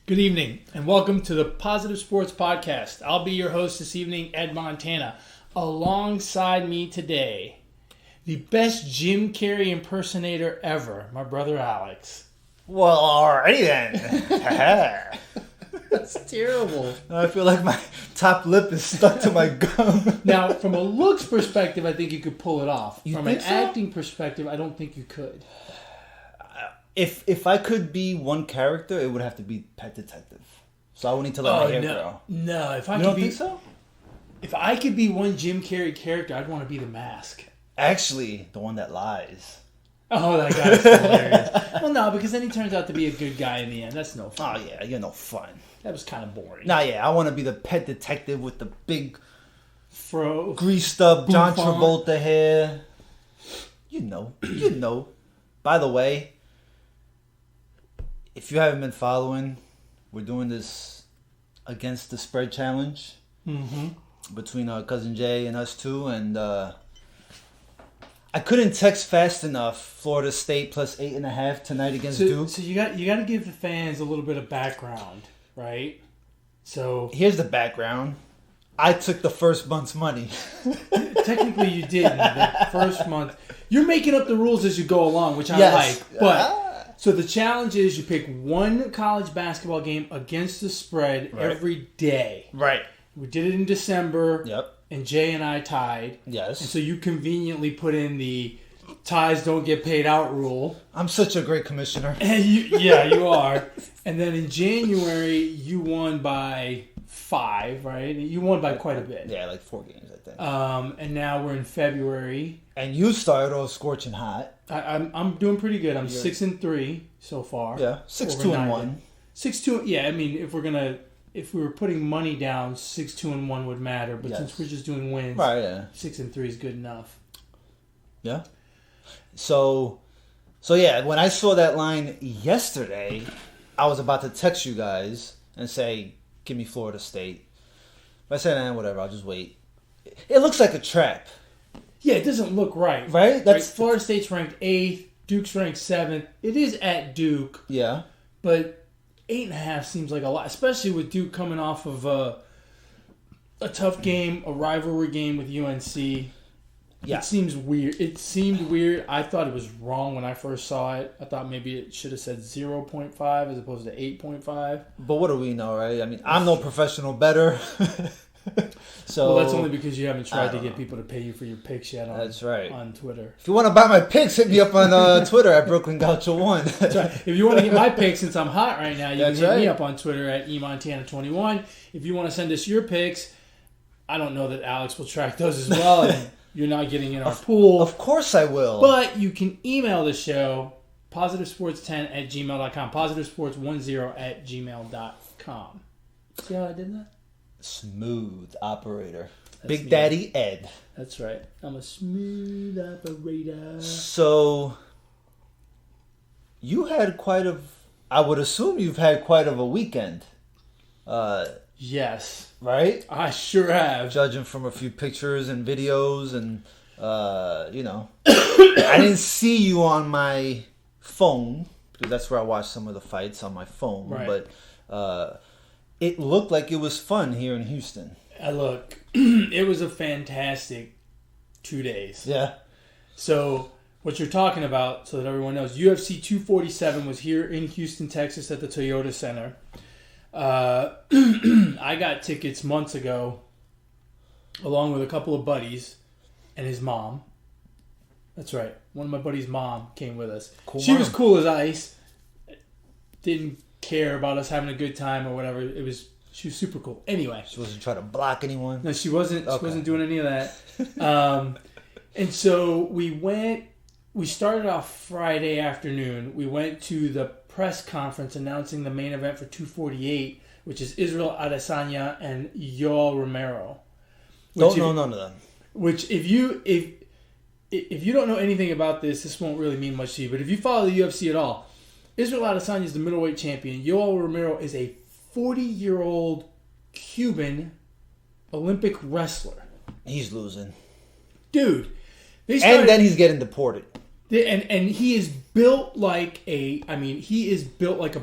Good evening, and welcome to the Positive Sports Podcast. I'll be your host this evening, Ed Montana. Alongside me today, the best Jim Carrey impersonator ever, my brother Alex. Well, alrighty then. That's terrible. I feel like my top lip is stuck to my gum. Now, from a looks perspective, I think you could pull it off. From an so? acting perspective, I don't think you could. If I could be one character, it would have to be Pet Detective. So I would need to let my hair grow. No, if I You could don't be, think so? If I could be one Jim Carrey character, I'd want to be the Mask. Actually, the one that lies. Oh, that guy's hilarious. Well, no, because then he turns out to be a good guy in the end. That's no fun. Oh yeah, you're no fun. That was kind of boring. Nah, yeah, I want to be the Pet Detective with the big, Fro, greased up John Bouffant. Travolta hair. You know. By the way, if you haven't been following, we're doing this Against the Spread challenge between our cousin Jay and us two, and I couldn't text fast enough. Florida State plus 8.5 tonight against Duke. So you got to give the fans a little bit of background, right? So Here's the background. I took the first month's money. technically you did in the first month. You're making up the rules as you go along, which I Yes. like. But so the challenge is you pick one college basketball game against the spread every day. Right. We did it in December. Yep. And Jay and I tied. Yes. And so you conveniently put in the ties don't get paid out rule. I'm such a great commissioner. And you are. And then in January, you won by 5, right? You won by quite a bit. Yeah, like 4 games, I think. And now we're in February. And you started off scorching hot. I'm doing pretty good. I'm 6-3 so far. Yeah, 6-2-1. 6-2. Yeah, I mean, if we were putting money down, 6-2-1 would matter. But since we're just doing wins, Right, yeah. 6-3 is good enough. Yeah. So yeah, when I saw that line yesterday, I was about to text you guys and say, give me Florida State. But I said, whatever, I'll just wait. It looks like a trap. Yeah, it doesn't look right. Right? Florida State's ranked 8th. Duke's ranked 7th. It is at Duke. Yeah. But 8.5 seems like a lot, especially with Duke coming off of a tough game, a rivalry game with UNC. Yeah. It seems weird. It seemed weird. I thought it was wrong when I first saw it. I thought maybe it should have said 0.5 as opposed to 8.5. But what do we know, right? I mean, I'm no professional bettor. So Well, that's only because you haven't tried to get people to pay you for your picks yet That's right. on Twitter. If you want to buy my picks, hit me up on Twitter at Brooklyn Gaucho 1. That's right. If you want to get my picks, since I'm hot right now, you That's can hit me right. up on Twitter at eMontana21. If you want to send us your picks, I don't know that Alex will track those as well, and you're not getting in our pool. Of course I will. But you can email the show, positivesports10@gmail.com, positivesports10@gmail.com. See how I did that? Smooth operator. That's Big me. Daddy Ed. That's right. I'm a smooth operator. So, you had I would assume you've had quite of a weekend. Yes. Right? I sure have. Judging from a few pictures and videos and, I didn't see you on my phone, because that's where I watched some of the fights on my phone. Right. But, it looked like it was fun here in Houston. Look, it was a fantastic 2 days. Yeah. So, what you're talking about, so that everyone knows, UFC 247 was here in Houston, Texas at the Toyota Center. I got tickets months ago, along with a couple of buddies and his mom. That's right. One of my buddies' mom came with us. Cool She mom. was cool as ice. Didn't care about us having a good time or whatever. She was super cool. Anyway. She wasn't trying to block anyone. No, she wasn't. Okay. She wasn't doing any of that. And so we started off Friday afternoon. We went to the press conference announcing the main event for 248, which is Israel Adesanya and Yoel Romero. Don't know none of them. Which if you don't know anything about this won't really mean much to you. But if you follow the UFC at all, Israel Adesanya is the middleweight champion. Yoel Romero is a 40-year-old Cuban Olympic wrestler. He's losing. Dude. And then he's getting deported. And he is built like a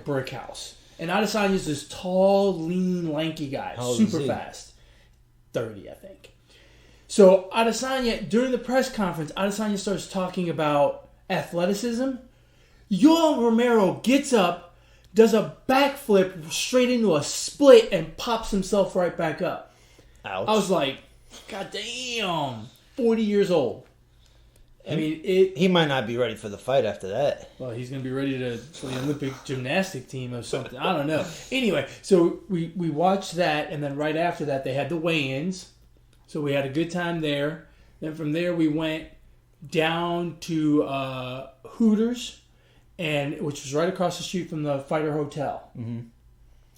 brick house. And Adesanya's this tall, lean, lanky guy. How old is Super he? fast. 30, I think. So Adesanya, during the press conference, Adesanya starts talking about athleticism. Yoel Romero gets up, does a backflip straight into a split, and pops himself right back up. Ouch. I was like, God damn, 40 years old. I mean, he might not be ready for the fight after that. Well, he's going to be ready for the Olympic gymnastic team or something. I don't know. Anyway, so we watched that, and then right after that, they had the weigh-ins. So we had a good time there. Then from there, we went down to Hooters, which was right across the street from the Fighter Hotel. Mm-hmm.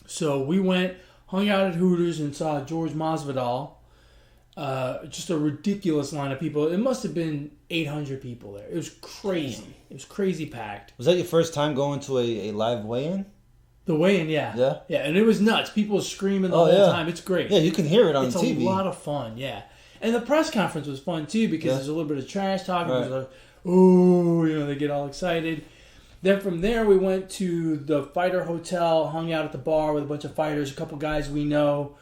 So we went, hung out at Hooters, and saw George Masvidal. Just a ridiculous line of people. It must have been 800 people there. It was crazy. Damn. It was crazy packed. Was that your first time going to a live weigh-in? The weigh-in, yeah. Yeah? Yeah, and it was nuts. People screaming the whole time. It's great. Yeah, you can hear it on it's TV. It's a lot of fun, yeah. And the press conference was fun, too, because there's a little bit of trash talking. Right. Like, ooh, they get all excited. Then from there, we went to the Fighter Hotel, hung out at the bar with a bunch of fighters, a couple guys we know.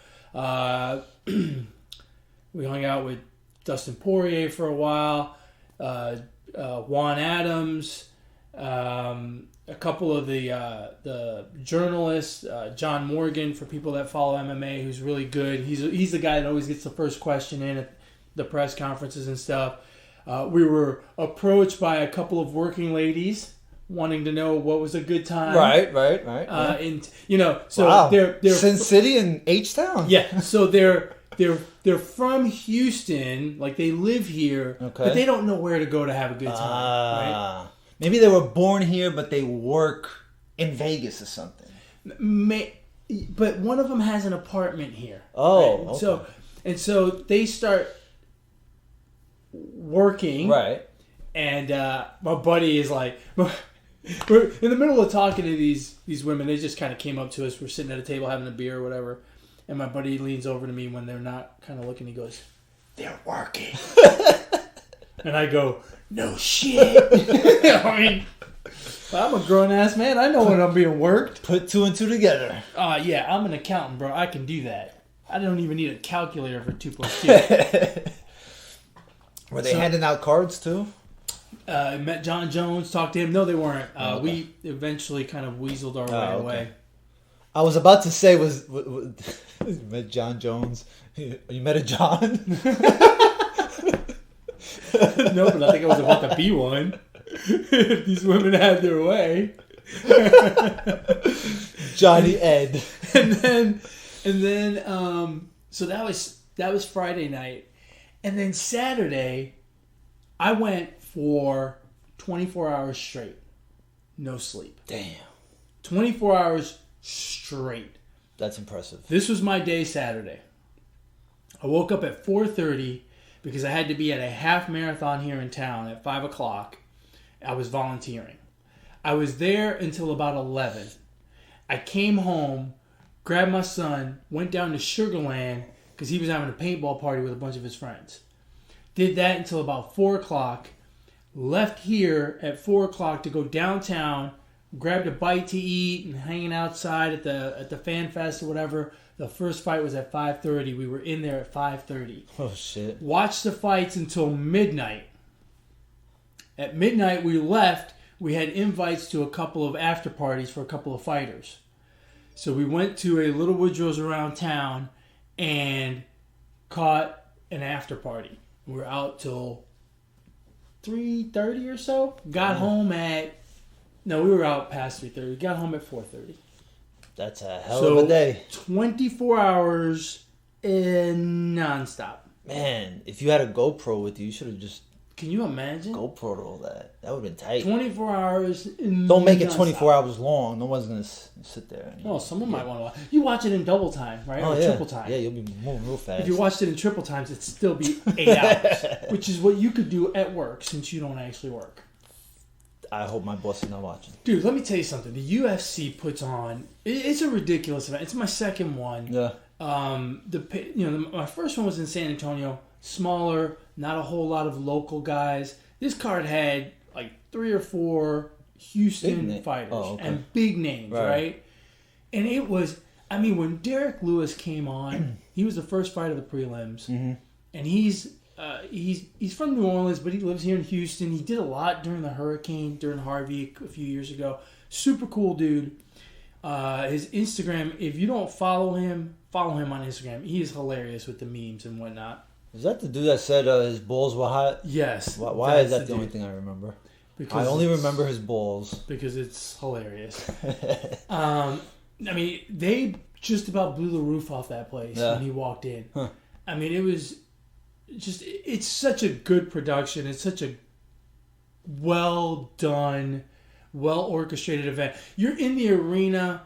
We hung out with Dustin Poirier for a while, Juan Adams, a couple of the journalists, John Morgan, for people that follow MMA, who's really good. He's the guy that always gets the first question in at the press conferences and stuff. We were approached by a couple of working ladies wanting to know what was a good time. Right. And so wow. they're Sin City and H-Town. Yeah, so they're from Houston, like they live here, but they don't know where to go to have a good time. Right? Maybe they were born here, but they work in Vegas or something. But one of them has an apartment here. Oh, right? okay. So they start working, right? And my buddy is like, we're in the middle of talking to these women. They just kind of came up to us. We're sitting at a table having a beer or whatever. And my buddy leans over to me when they're not kind of looking. He goes, "They're working." And I go, "No shit." I mean, I'm a grown-ass man. I know when I'm being worked. Put two and two together. Yeah, I'm an accountant, bro. I can do that. I don't even need a calculator for 2 + 2. Were they handing out cards, too? I met John Jones, talked to him. No, they weren't. We eventually kind of weaseled our way away. I was about to say, was you met John Jones? You met a John? No, but I think I was about to be one. These women had their way. Johnny Ed. And then, so that was Friday night, and then Saturday, I went for 24 hours straight, no sleep. Damn. 24 hours straight. That's impressive. This was my day Saturday. I woke up at 4:30 because I had to be at a half marathon here in town at 5 o'clock. I was volunteering. I was there until about 11. I came home, grabbed my son, went down to Sugarland because he was having a paintball party with a bunch of his friends. Did that until about 4 o'clock. Left here at 4 o'clock to go downtown, grabbed a bite to eat and hanging outside at the Fan Fest or whatever. The first fight was at 5:30. We were in there at 5:30. Oh, shit. Watched the fights until midnight. At midnight, we left. We had invites to a couple of after parties for a couple of fighters. So we went to a Little Woodrow's around town and caught an after party. We were out till 3:30 or so. Got home at... No, we were out past 3:30. Got home at 4:30. That's a hell of a day. 24 hours nonstop. Man, if you had a GoPro with you, you should have just... Can you imagine? GoPro'd all that. That would have been tight. 24 hours Don't make it 24 hours long. No one's going to sit there. Well, someone might want to watch. You watch it in double time, right? Oh, or triple time. Yeah, you'll be moving real fast. If you watched it in triple times, it'd still be 8 hours, which is what you could do at work since you don't actually work. I hope my boss is not watching. Dude, let me tell you something. The UFC puts on... It's a ridiculous event. It's my second one. Yeah. My first one was in San Antonio. Smaller, not a whole lot of local guys. This card had like 3 or 4 Houston fighters and big names, right? And it was, I mean, when Derek Lewis came on, he was the first fight of the prelims. Mm-hmm. And he's from New Orleans, but he lives here in Houston. He did a lot during the hurricane, during Harvey a few years ago. Super cool dude. His Instagram, if you don't follow him on Instagram. He is hilarious with the memes and whatnot. Is that the dude that said his balls were hot? Yes. Why is that the only thing I remember? Because I only remember his balls. Because it's hilarious. I mean, they just about blew the roof off that place when he walked in. Huh. I mean, it was just, it's such a good production. It's such a well done, well orchestrated event. You're in the arena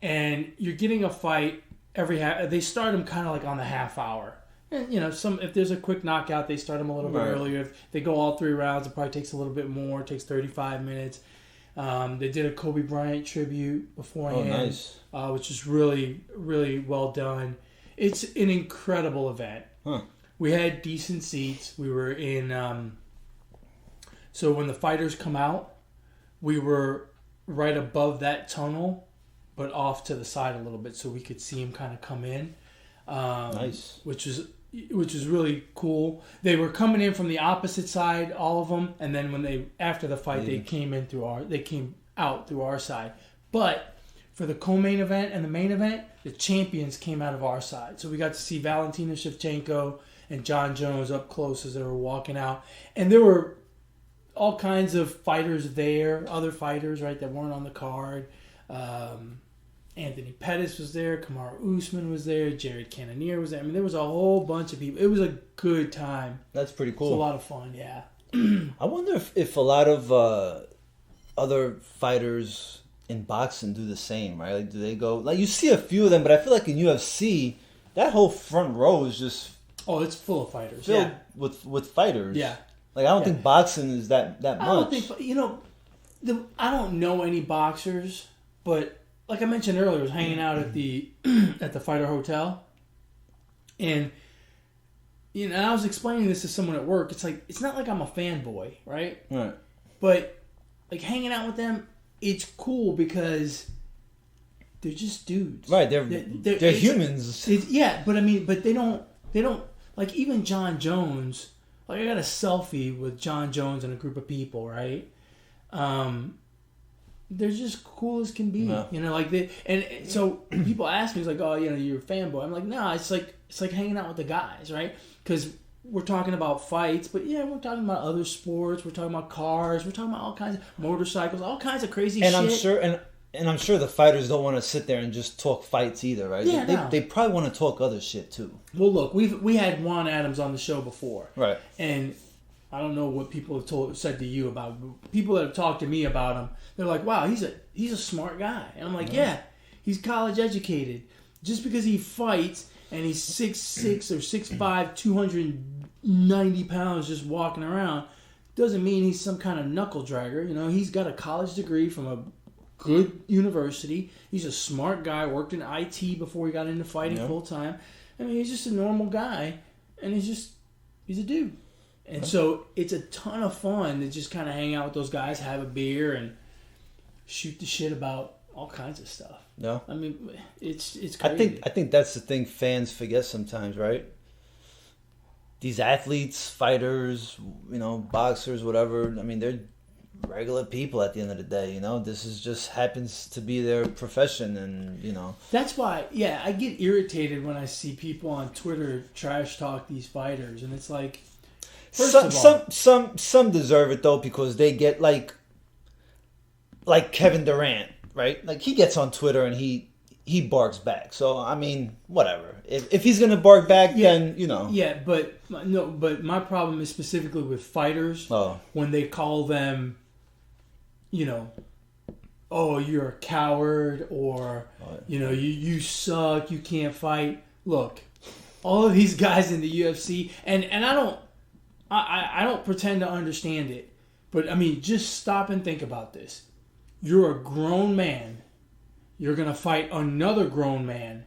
and you're getting a fight every half. They start them kind of like on the half hour. And, you know, if there's a quick knockout, they start them a little bit earlier. If they go all 3 rounds, it probably takes a little bit more. It takes 35 minutes. They did a Kobe Bryant tribute beforehand, nice. Which is really, really well done. It's an incredible event. Huh. We had decent seats. We were in... so when the fighters come out, we were right above that tunnel, but off to the side a little bit so we could see them kind of come in. Nice. Which is really cool. They were coming in from the opposite side, all of them, and then after the fight, they came out through our side. But for the co-main event and the main event, the champions came out of our side. So we got to see Valentina Shevchenko and John Jones up close as they were walking out, and there were all kinds of fighters there, other fighters, right, that weren't on the card. Anthony Pettis was there, Kamaru Usman was there, Jared Cannonier was there. I mean, there was a whole bunch of people. It was a good time. That's pretty cool. It was a lot of fun, yeah. I wonder if a lot of other fighters in boxing do the same, right? Like, do they go... Like, you see a few of them, but I feel like in UFC, that whole front row is just... Oh, it's full of fighters, filled with fighters. Yeah. Like, I don't think boxing is that much. I don't think... You know, I don't know any boxers, but... Like I mentioned earlier, I was hanging out at the Fighter Hotel, and you know, I was explaining this to someone at work. It's like, it's not like I'm a fanboy, right? Right. But like hanging out with them, it's cool because they're just dudes. Right. They're humans. But I mean, but they don't like, even John Jones. Like, I got a selfie with John Jones and a group of people, right? They're just cool as can be, you know. Like and so people ask me, it's like, oh, you know, you're a fanboy. I'm like, no, it's like hanging out with the guys, right? Because we're talking about fights, but yeah, we're talking about other sports. We're talking about cars. We're talking about all kinds of motorcycles, all kinds of crazy shit. And I'm sure the fighters don't want to sit there and just talk fights either, right? Yeah, they probably want to talk other shit too. Well, look, we had Juan Adams on the show before, right? And I don't know what people have said to you about people that have talked to me about him. They're like, wow, he's a smart guy. And I'm like, yeah, he's college educated. Just because he fights and he's 6'6" or 6'5", 290 pounds just walking around, doesn't mean he's some kind of knuckle dragger. You know, he's got a college degree from a good university. He's a smart guy, worked in IT before he got into fighting full time. I mean, he's just a normal guy, and he's a dude. And so it's a ton of fun to just kind of hang out with those guys, have a beer, and shoot the shit about all kinds of stuff. No, I mean, it's crazy. I think that's the thing fans forget sometimes, right? These athletes, fighters, you know, boxers, whatever. I mean, they're regular people at the end of the day. You know, this is just happens to be their profession, and you know. That's why, yeah, I get irritated when I see people on Twitter trash talk these fighters, and it's like. Some deserve it though, because they get like Kevin Durant, right? Like, he gets on Twitter and he barks back. So I mean, whatever. If he's gonna bark back, then you know. Yeah, but my problem is specifically with fighters when they call them, you know, oh, you're a coward, or you know, you suck, you can't fight. Look, all of these guys in the UFC, and I don't pretend to understand it, but I mean, just stop and think about this. You're a grown man. You're going to fight another grown man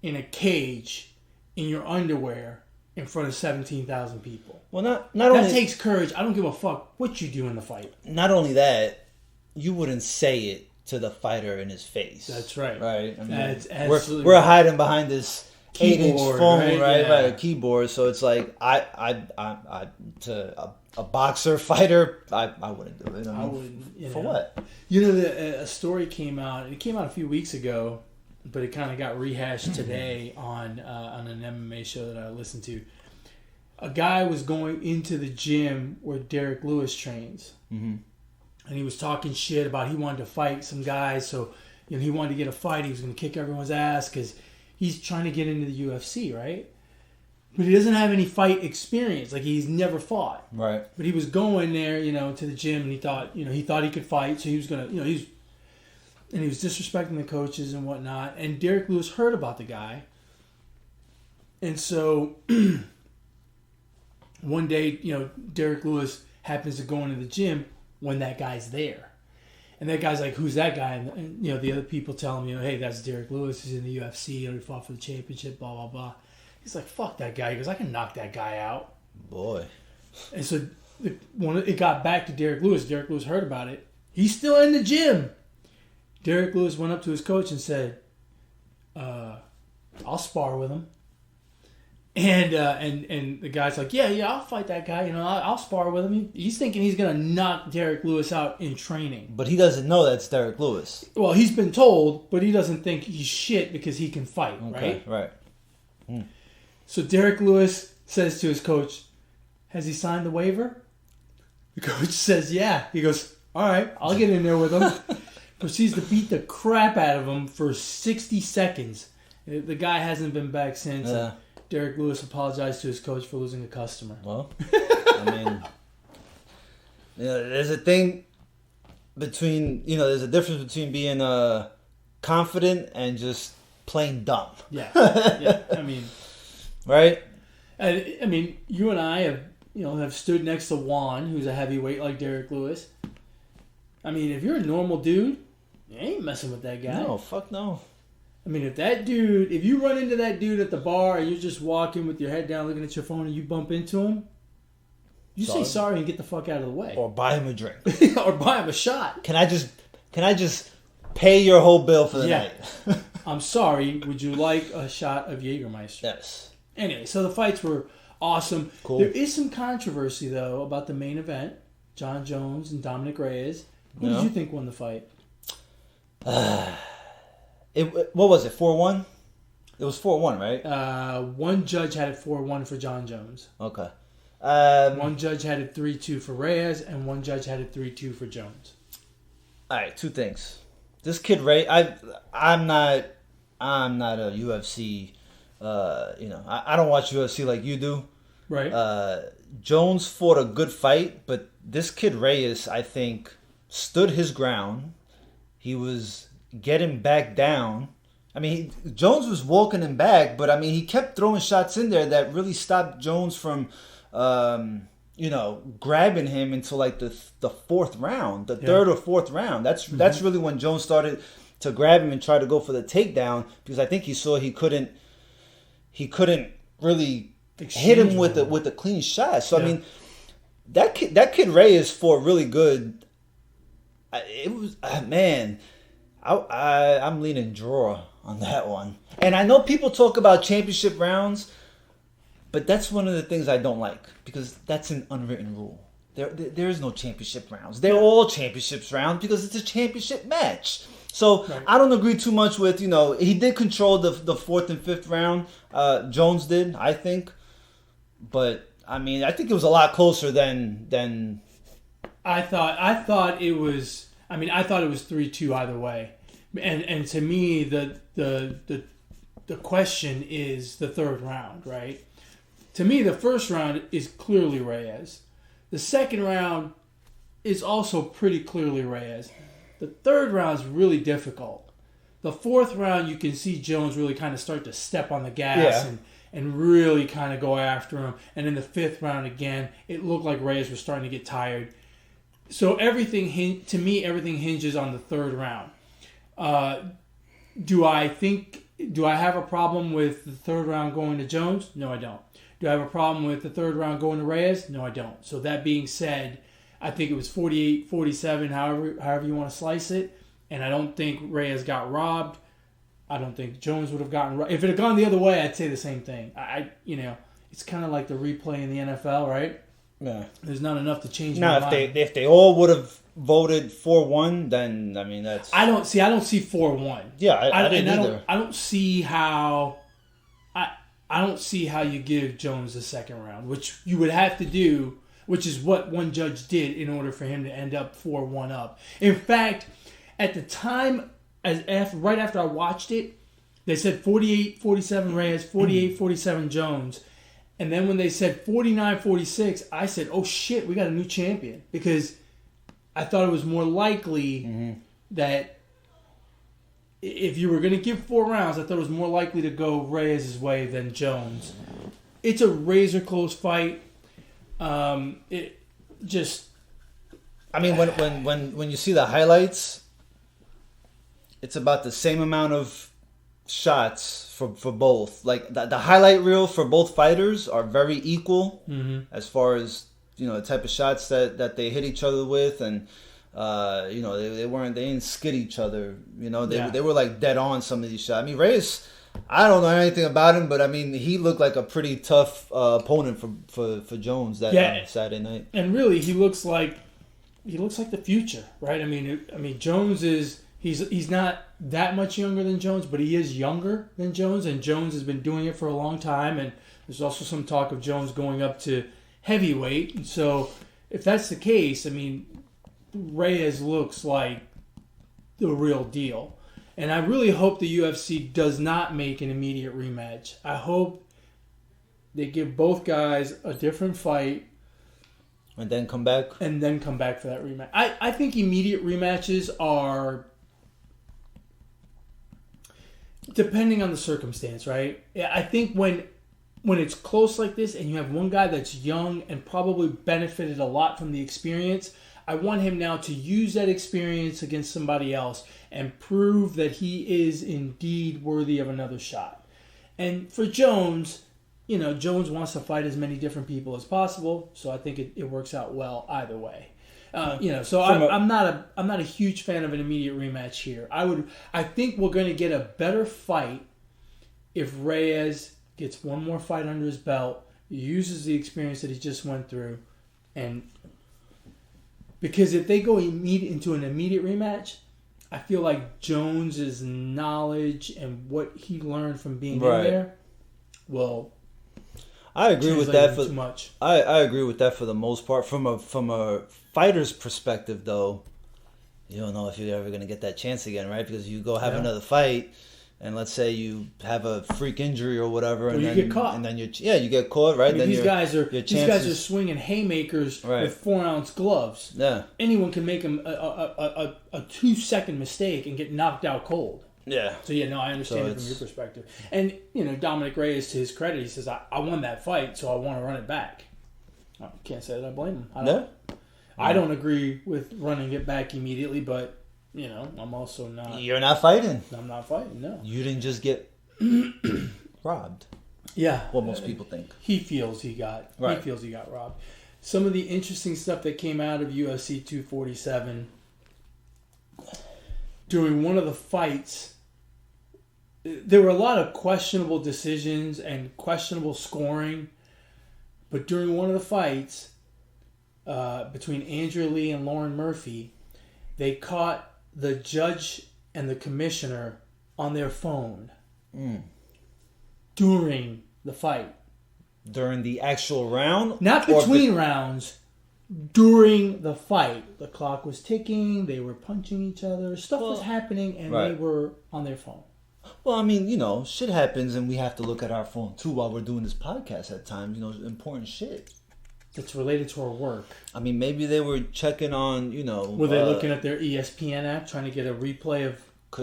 in a cage in your underwear in front of 17,000 people. Well, that takes courage. I don't give a fuck what you do in the fight. Not only that, you wouldn't say it to the fighter in his face. That's right. Right. I mean, that's absolutely we're hiding behind this 8-inch phone, right? Yeah. Right, a keyboard. So it's like I to a boxer fighter, I wouldn't do it. I wouldn't. For what? A story came out. It came out a few weeks ago, but it kind of got rehashed today on an MMA show that I listened to. A guy was going into the gym where Derek Lewis trains, and he was talking shit about he wanted to fight some guys. So he wanted to get a fight. He was going to kick everyone's ass because he's trying to get into the UFC, right? But he doesn't have any fight experience. Like, he's never fought. Right. But he was going there, to the gym, and he thought he could fight, so he was gonna, and he was disrespecting the coaches and whatnot. And Derek Lewis heard about the guy, and so one day, Derek Lewis happens to go into the gym when that guy's there, and that guy's like, "Who's that guy?" And the other people tell him, "Hey, that's Derek Lewis. He's in the UFC. He fought for the championship. Blah blah blah." He's like, "Fuck that guy." He goes, "I can knock that guy out." Boy. And so when it got back to Derek Lewis, Derek Lewis heard about it. He's still in the gym. Derek Lewis went up to his coach and said, "I'll spar with him." And the guy's like, "Yeah, I'll fight that guy. I'll spar with him." He's thinking he's gonna knock Derek Lewis out in training. But he doesn't know that's Derek Lewis. Well, he's been told, but he doesn't think he's shit because he can fight. Okay, right. So Derek Lewis says to his coach, "Has he signed the waiver?" The coach says, "Yeah." He goes, "All right, I'll get in there with him." Proceeds to beat the crap out of him for 60 seconds. The guy hasn't been back since. Yeah. Derek Lewis apologized to his coach for losing a customer. Well, I mean, there's a thing between, there's a difference between being confident and just plain dumb. Yeah. I mean, right? I mean, you and I have stood next to Juan, who's a heavyweight like Derek Lewis. I mean, if you're a normal dude, you ain't messing with that guy. No, fuck no. I mean, if you run into that dude at the bar and you're just walking with your head down looking at your phone and you bump into him, you say sorry and get the fuck out of the way. Or buy him a drink. Or buy him a shot. Can I just pay your whole bill for the night? I'm sorry, would you like a shot of Jägermeister? Yes. Anyway, so the fights were awesome. Cool. There is some controversy, though, about the main event. John Jones and Dominic Reyes. Who did you think won the fight? What was it, 4-1? It was 4-1, right? One judge had it 4-1 for John Jones. Okay. One judge had it 3-2 for Reyes, and one judge had it 3-2 for Jones. All right, two things. This kid Ray, I'm not a UFC. I don't watch UFC like you do. Right. Jones fought a good fight, but this kid Reyes, I think, stood his ground. He was getting back down. I mean, Jones was walking him back, but I mean, he kept throwing shots in there that really stopped Jones from, grabbing him until like the fourth round, third or fourth round. That's really when Jones started to grab him and try to go for the takedown, because I think he saw he couldn't really hit him with a clean shot. So I mean, that kid Reyes fought really good. I'm leaning draw on that one. And I know people talk about championship rounds, but that's one of the things I don't like, because that's an unwritten rule. There is no championship rounds. They're all championships rounds because it's a championship match. So I don't agree too much with, he did control the fourth and fifth round. Jones did, I think. But I mean, I think it was a lot closer than I thought it was. I mean, I thought it was 3-2 either way. And to me, the question is the third round, right? To me, the first round is clearly Reyes. The second round is also pretty clearly Reyes. The third round is really difficult. The fourth round, you can see Jones really kind of start to step on the gas and really kind of go after him. And in the fifth round, again, it looked like Reyes was starting to get tired. So everything hinges on the third round. Do I have a problem with the third round going to Jones? No, I don't. Do I have a problem with the third round going to Reyes? No, I don't. So that being said, I think it was 48-47, however you want to slice it. and I don't think Reyes got robbed. I don't think Jones would have gotten robbed. If it had gone the other way, I'd say the same thing. It's kind of like the replay in the NFL, right? Yeah. There's not enough to change. Now, if they all would have voted 4-1, then I mean that's. I don't see 4-1. Yeah, I didn't either. I don't see how. I don't see how you give Jones the second round, which you would have to do, which is what one judge did in order for him to end up 4-1 up. In fact, at the time, right after I watched it, they said 48-47 Reyes, 48-47 Jones. And then when they said 49-46, I said, oh shit, we got a new champion. Because I thought it was more likely that if you were going to give 4 rounds, I thought it was more likely to go Reyes' way than Jones. It's a razor close fight. It just... I mean, when you see the highlights, it's about the same amount of shots for both. Like the highlight reel for both fighters are very equal as far as the type of shots that they hit each other with, and they didn't skid each other. They were like dead on some of these shots. I mean, Reyes, I don't know anything about him, but I mean he looked like a pretty tough opponent for Jones that Saturday night. And really, he looks like the future, right? I mean Jones is. He's not that much younger than Jones, but he is younger than Jones, and Jones has been doing it for a long time. And there's also some talk of Jones going up to heavyweight. And so, if that's the case, I mean, Reyes looks like the real deal. And I really hope the UFC does not make an immediate rematch. I hope they give both guys a different fight. And then come back? And then come back for that rematch. I think immediate rematches are... depending on the circumstance, right? I think when it's close like this and you have one guy that's young and probably benefited a lot from the experience, I want him now to use that experience against somebody else and prove that he is indeed worthy of another shot. And for Jones, Jones wants to fight as many different people as possible, so I think it works out well either way. So I'm not a huge fan of an immediate rematch here. I think we're going to get a better fight if Reyes gets one more fight under his belt, uses the experience that he just went through, and because if they go into an immediate rematch, I feel like Jones's knowledge and what he learned from being in there will. I agree with that too much. I agree with that for the most part. From a fighter's perspective, though, you don't know if you're ever going to get that chance again, right? Because you go have another fight, and let's say you have a freak injury or whatever, and then you get caught, and then you get caught, right? I mean, then these guys are swinging haymakers with 4-ounce gloves. Yeah, anyone can make a 2-second mistake and get knocked out cold. Yeah. So, I understand it from your perspective. And, Dominic Reyes, to his credit, he says, I won that fight, so I want to run it back. I can't say that I blame him. I don't agree with running it back immediately, but, I'm also not... You're not fighting. I'm not fighting, no. You didn't just get robbed. Yeah. What most people think. He feels he got robbed. Some of the interesting stuff that came out of UFC 247... during one of the fights, there were a lot of questionable decisions and questionable scoring. But during one of the fights between Andrea Lee and Lauren Murphy, they caught the judge and the commissioner on their phone during the fight. During the actual round? Not between rounds. During the fight, the clock was ticking, they were punching each other, stuff was happening, and they were on their phone. Well, I mean, shit happens, and we have to look at our phone, too, while we're doing this podcast at times, important shit. It's related to our work. I mean, maybe they were checking on, Were they looking at their ESPN app, trying to get a replay of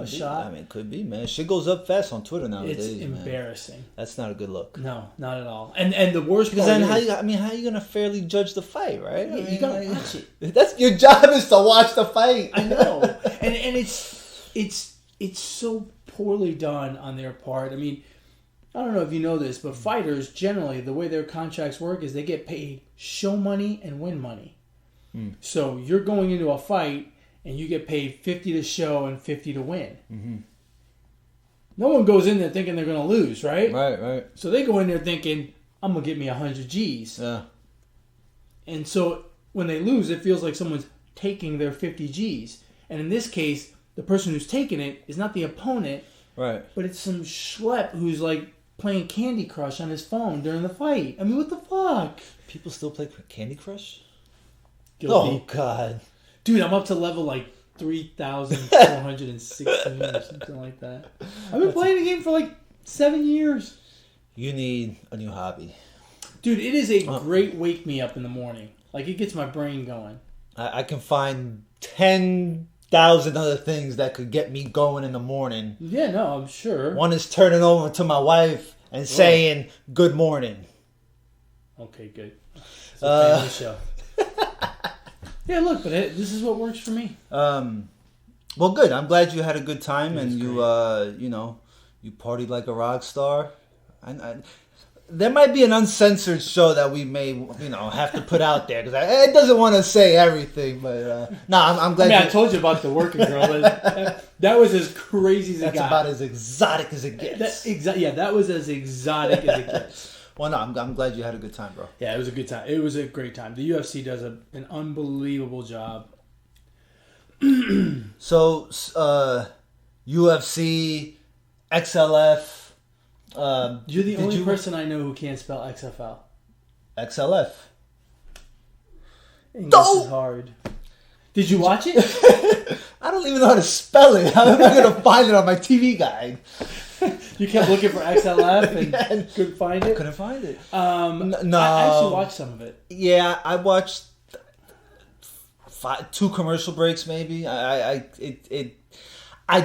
shot? I mean, could be, man. Shit goes up fast on Twitter nowadays. It's embarrassing. Man. That's not a good look. No, not at all. And the worst because part then is... how are you going to fairly judge the fight, right? Yeah, you got to watch it. That's your job is to watch the fight. I know. and it's so poorly done on their part. I mean, I don't know if you know this, but fighters, generally, the way their contracts work is they get paid show money and win money. So you're going into a fight, and you get paid 50 to show and 50 to win. Mm-hmm. No one goes in there thinking they're going to lose, right? Right. So they go in there thinking, I'm going to get me 100 G's. Yeah. And so when they lose, it feels like someone's taking their 50 G's. And in this case, the person who's taking it is not the opponent, right? But it's some schlep who's like playing Candy Crush on his phone during the fight. I mean, what the fuck? People still play Candy Crush? Guilty. Oh, God. Dude, I'm up to level like 3,416 or something like that. I've been playing the game for like 7 years. You need a new hobby. Dude, it is a great wake me up in the morning. Like, it gets my brain going. I can find 10,000 other things that could get me going in the morning. Yeah, no, I'm sure. One is turning over to my wife and saying, good morning. Okay, good. It's a family show. Yeah, look, but this is what works for me. Well, good. I'm glad you had a good time and you partied like a rock star. There might be an uncensored show that we may, have to put out there because it doesn't want to say everything. But I'm glad. I told you about the working girl. That was as crazy as it got. That's about as exotic as it gets. That was as exotic as it gets. Well, no, I'm glad you had a good time, bro. Yeah, it was a good time. It was a great time. The UFC does an unbelievable job. So, UFC, XLF. You're the only person I know who can't spell XFL. XLF. English is hard. Did you watch it? I don't even know how to spell it. How am I going to find it on my TV guide? You kept looking for XLF and couldn't find it? Couldn't find it. No. I actually watched some of it. Yeah, I watched 2 commercial breaks maybe. I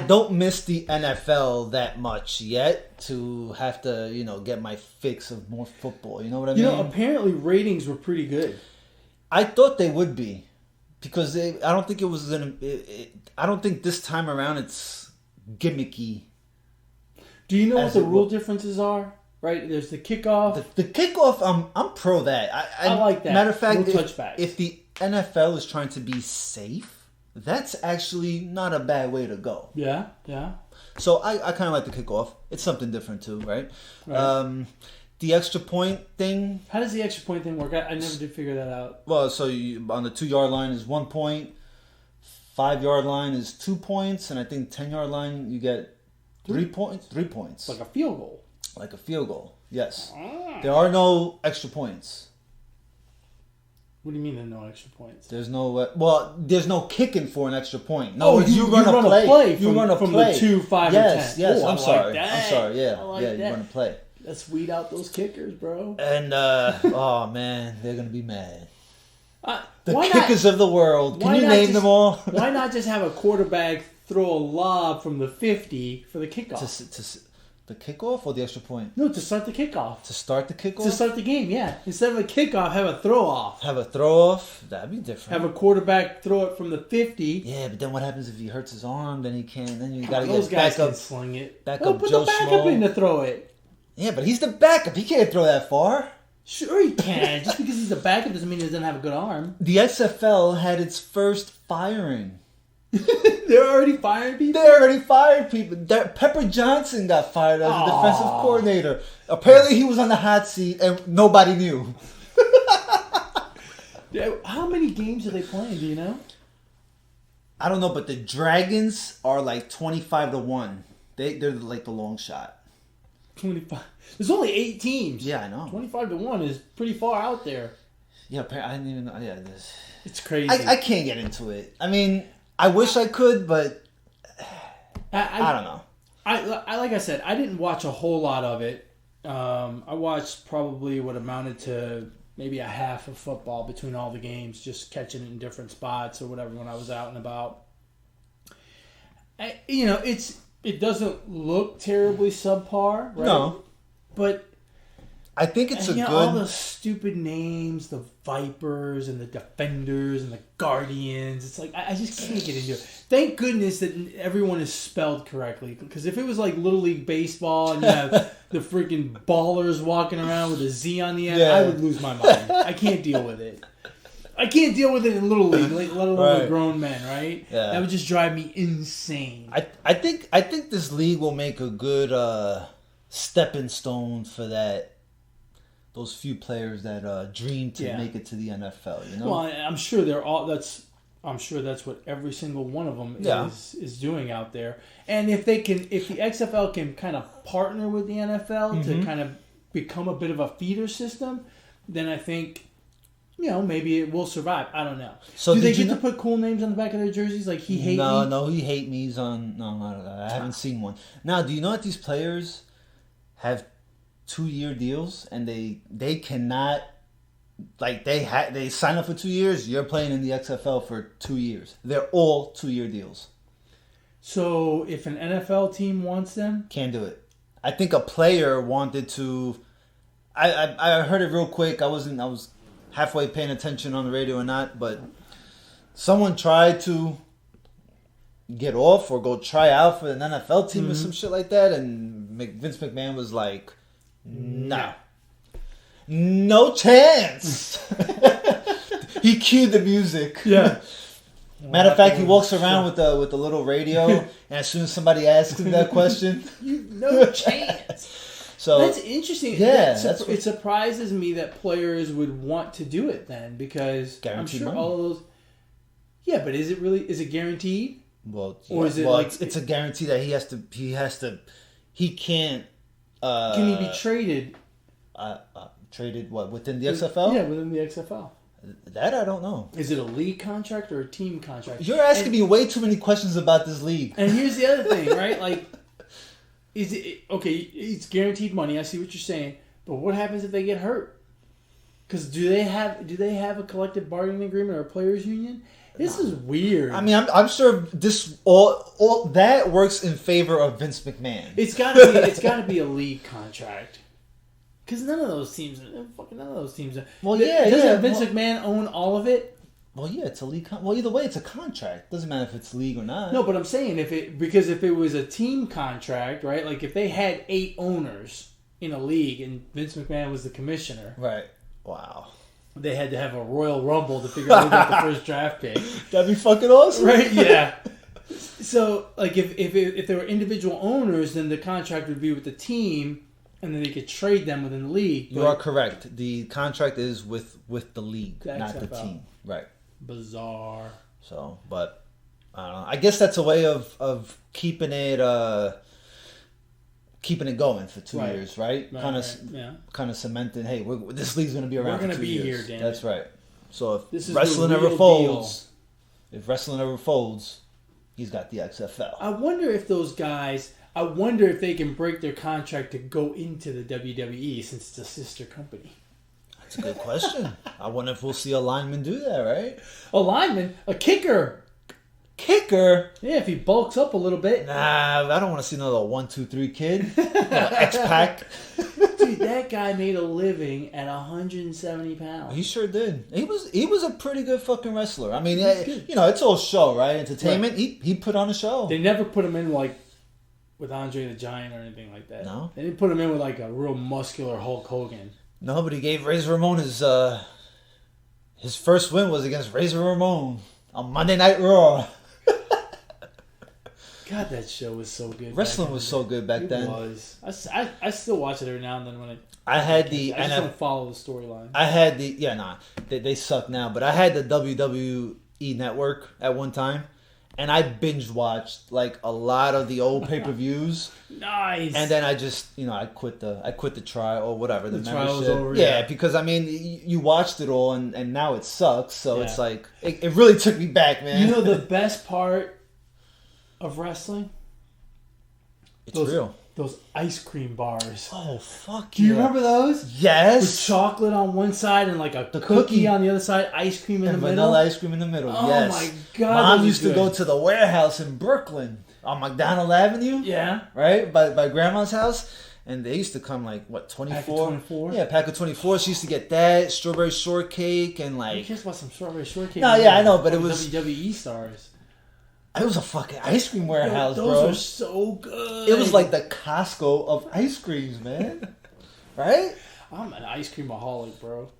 don't miss the NFL that much yet to have to, get my fix of more football. You know what I mean? Apparently ratings were pretty good. I thought they would be because I don't think it was I don't think this time around it's gimmicky. Do you know what the rule differences are? Right, there's the kickoff. The kickoff, I'm pro that. I like that. Matter of fact, touchbacks. If the NFL is trying to be safe, that's actually not a bad way to go. Yeah. So I kind of like the kickoff. It's something different too, right? The extra point thing. How does the extra point thing work? I never did figure that out. Well, so on the 2-yard line is 1 point, 5-yard line is 2 points, and I think 10-yard line you get 3 points. 3 points. Like a field goal. Like a field goal. Yes. There are no extra points. What do you mean there are no extra points? There's no there's no kicking for an extra point. No, you run a play. You run from the 2, 5, yes, and 10. Yes, Oh, I'm sorry. Like I'm sorry. Yeah, that. You run a play. Let's weed out those kickers, bro. And oh man, they're gonna be mad. The kickers of the world. Can you name them all? Why not just have a quarterback throw a lob from the 50 for the kickoff? The kickoff or the extra point? No, to start the kickoff. To start the kickoff? To start the game, yeah. Instead of a kickoff, have a throw-off. Have a throw-off? That'd be different. Have a quarterback throw it from the 50. Yeah, but then what happens if he hurts his arm? Then he can't. Then you got to get back up. Can sling it. Back up put Joe the backup Schmo. in to throw it. Yeah, but he's the backup. He can't throw that far. Sure he can. Just because he's the backup doesn't mean he doesn't have a good arm. The XFL had its first firing. They're already firing people? They already fired people. Pepper Johnson got fired as a defensive coordinator. Apparently he was on the hot seat and nobody knew. How many games are they playing, do you know? I don't know, but the Dragons are like 25-1. They're like the long shot. 25. There's only 8 teams. Yeah, I know. 25-1 is pretty far out there. Yeah, I didn't even know. Yeah, it's crazy. I can't get into it. I mean, I wish I could, but I don't know. I like I said, I didn't watch a whole lot of it. I watched probably what amounted to maybe a half of football between all the games, just catching it in different spots or whatever when I was out and about. It doesn't look terribly subpar, right? No. But I think it's all the stupid names, the Vipers and the Defenders and the Guardians. It's like I just can't get into it. Thank goodness that everyone is spelled correctly. Because if it was like Little League Baseball and you have the freaking ballers walking around with a Z on the end, I would lose my mind. I can't deal with it. I can't deal with it in Little League, let alone Right. with grown men, right? Yeah. That would just drive me insane. I think this league will make a good stepping stone for those few players that dream to make it to the NFL. You know. Well, I'm sure I'm sure that's what every single one of them is doing out there. And if the XFL can kind of partner with the NFL to kind of become a bit of a feeder system, then I think, maybe it will survive. I don't know. So do they get to put cool names on the back of their jerseys like He Hate Me? No, He Hate Me's on. No, I haven't seen one. Now, do you know that these players have 2-year deals and they cannot, like they sign up for 2 years? You're playing in the XFL for 2 years. They're all 2-year deals. So if an NFL team wants them, can't do it. I think a player wanted to. I heard it real quick. I was halfway paying attention on the radio or not, but someone tried to get off or go try out for an NFL team or some shit like that, and Vince McMahon was like, "No, no chance." He cued the music. Yeah. Matter of fact, he walks around with the little radio, and as soon as somebody asks him that question, no chance. So that's interesting. Yeah, it surprises me that players would want to do it then, because guaranteed I'm sure money. all of those. Yeah, but is it guaranteed? Well, or is it it's a guarantee that he can't. Can he be traded? Traded what, within the XFL? Yeah, within the XFL. That I don't know. Is it a league contract or a team contract? You're asking me way too many questions about this league. And here's the other thing, right? Like, is it okay? It's guaranteed money. I see what you're saying, but what happens if they get hurt? Because do they have a collective bargaining agreement or a players union? This is weird. I mean, I'm sure this all that works in favor of Vince McMahon. It's gotta be a league contract. Because none of those teams. Well, yeah. Doesn't Vince McMahon own all of it? Well, yeah, it's a league. Well, either way, it's a contract. Doesn't matter if it's league or not. No, but I'm saying if it was a team contract, right? Like if they had 8 owners in a league and Vince McMahon was the commissioner, right? Wow. They had to have a Royal Rumble to figure out who got the first draft pick. That'd be fucking awesome, right? Yeah. So, like, if there were individual owners, then the contract would be with the team, and then they could trade them within the league. You are correct. The contract is with the league, not the team. Right. Bizarre. So, but I don't know. I guess that's a way of keeping it going for 2 years, right? Kind of cementing. Hey, this league's going to be around. We're going to be years. here, Dan. That's right. So if wrestling ever folds, he's got the XFL. I wonder if those guys. I wonder if they can break their contract to go into the WWE since it's a sister company. That's a good question. I wonder if we'll see a lineman do that, right? A lineman? A kicker? Kicker? Yeah, if he bulks up a little bit. Nah, I don't want to see another 1, 2, 3 kid. X-Pac. Dude, that guy made a living at 170 pounds. He sure did. He was a pretty good fucking wrestler. I mean, it's all show, right? Entertainment. Right. He put on a show. They never put him in with Andre the Giant or anything like that. No. They didn't put him in with a real muscular Hulk Hogan. No, but he gave Razor Ramon his first win was against Razor Ramon on Monday Night Raw. God, that show was so good. Wrestling was so good back then. It was. I still watch it every now and then when I just don't follow the storyline. They suck now, but I had the WWE Network at one time. And I binge watched a lot of the old pay-per-views. Nice. And then I just, I quit the trial or whatever, the trial was membership. over. Yeah, because I mean, you watched it all and now it sucks. So it's it really took me back, man. You know the best part of wrestling? It's real. Those ice cream bars. Oh, fuck Do you remember those? Yes. With chocolate on one side and the cookie on the other side, ice cream in the middle. Vanilla ice cream in the middle, yes. Oh my God. Mom used to go to the warehouse in Brooklyn on McDonald Avenue. Yeah. Right? By Grandma's house. And they used to come 24? Pack of 24? Yeah, pack of 24. She used to get that, strawberry shortcake, and Who cares about some strawberry shortcake? No, yeah, I know, but it was WWE stars. It was a fucking ice cream warehouse, those bro. Those are so good. It was like the Costco of ice creams, man. Right? I'm an ice creamaholic, bro.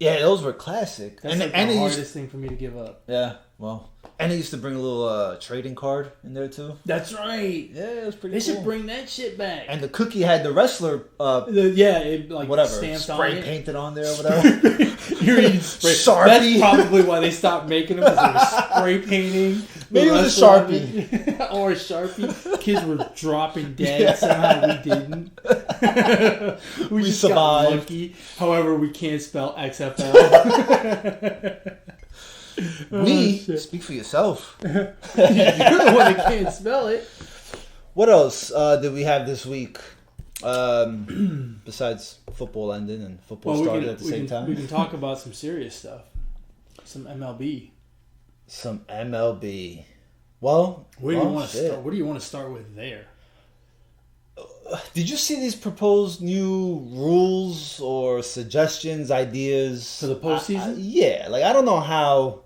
Yeah, those were classic. That's the hardest thing for me to give up. Yeah, well. And they used to bring a little trading card in there too. That's right. Yeah, it was pretty cool. They should bring that shit back. And the cookie had the wrestler, whatever, spray painted on there or whatever. You're eating spray. Sharpie. That's probably why they stopped making them, because they were spray painting. Maybe it was a Sharpie. Or a Sharpie. Kids were dropping dead. Yeah. Somehow we didn't. we just survived. Got lucky. However, we can't spell XFL. Speak for yourself. You're the one that can't spell it. What else did we have this week? Besides football ending and football started at the same time. We can talk about some serious stuff. Some MLB. Well, where do you want to start? What do you want to start with there? Did you see these proposed new rules or suggestions, ideas for the postseason? Yeah, I don't know how.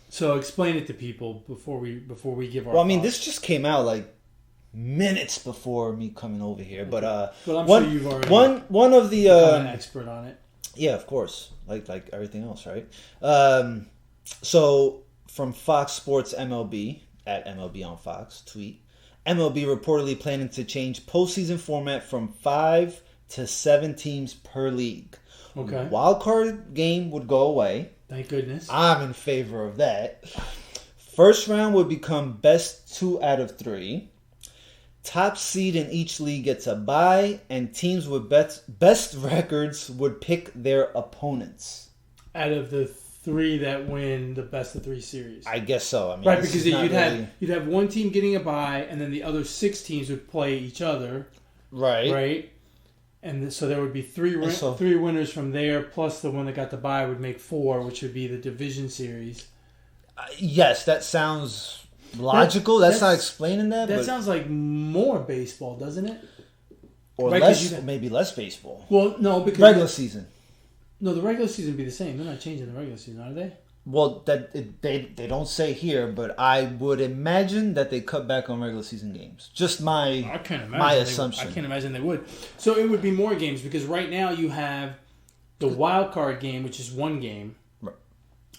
So explain it to people before we give our. Well, I mean, this just came out minutes before me coming over here, but I'm sure you've already one of the become an expert on it. Yeah, of course, like everything else, right? So from Fox Sports MLB at MLB on Fox tweet. MLB reportedly planning to change postseason format from 5 to 7 teams per league. Okay. Wild card game would go away. Thank goodness. I'm in favor of that. First round would become best 2 out of 3. Top seed in each league gets a bye, and teams with best records would pick their opponents. Out of the 3 that win the best of 3 series. I guess so. I mean, right, because you'd have one team getting a bye, and then the other 6 teams would play each other. Right. Right. And so there would be 3 winners from there, plus the one that got the bye would make 4, which would be the division series. Yes, that sounds logical. That's not explaining that. That sounds like more baseball, doesn't it? Or right, maybe less baseball. Well, no, because regular season. No, the regular season would be the same. They're not changing the regular season, are they? Well, they don't say here, but I would imagine that they cut back on regular season games. Just my assumption. I can't imagine they would. So it would be more games, because right now you have the wild card game, which is 1 game, right?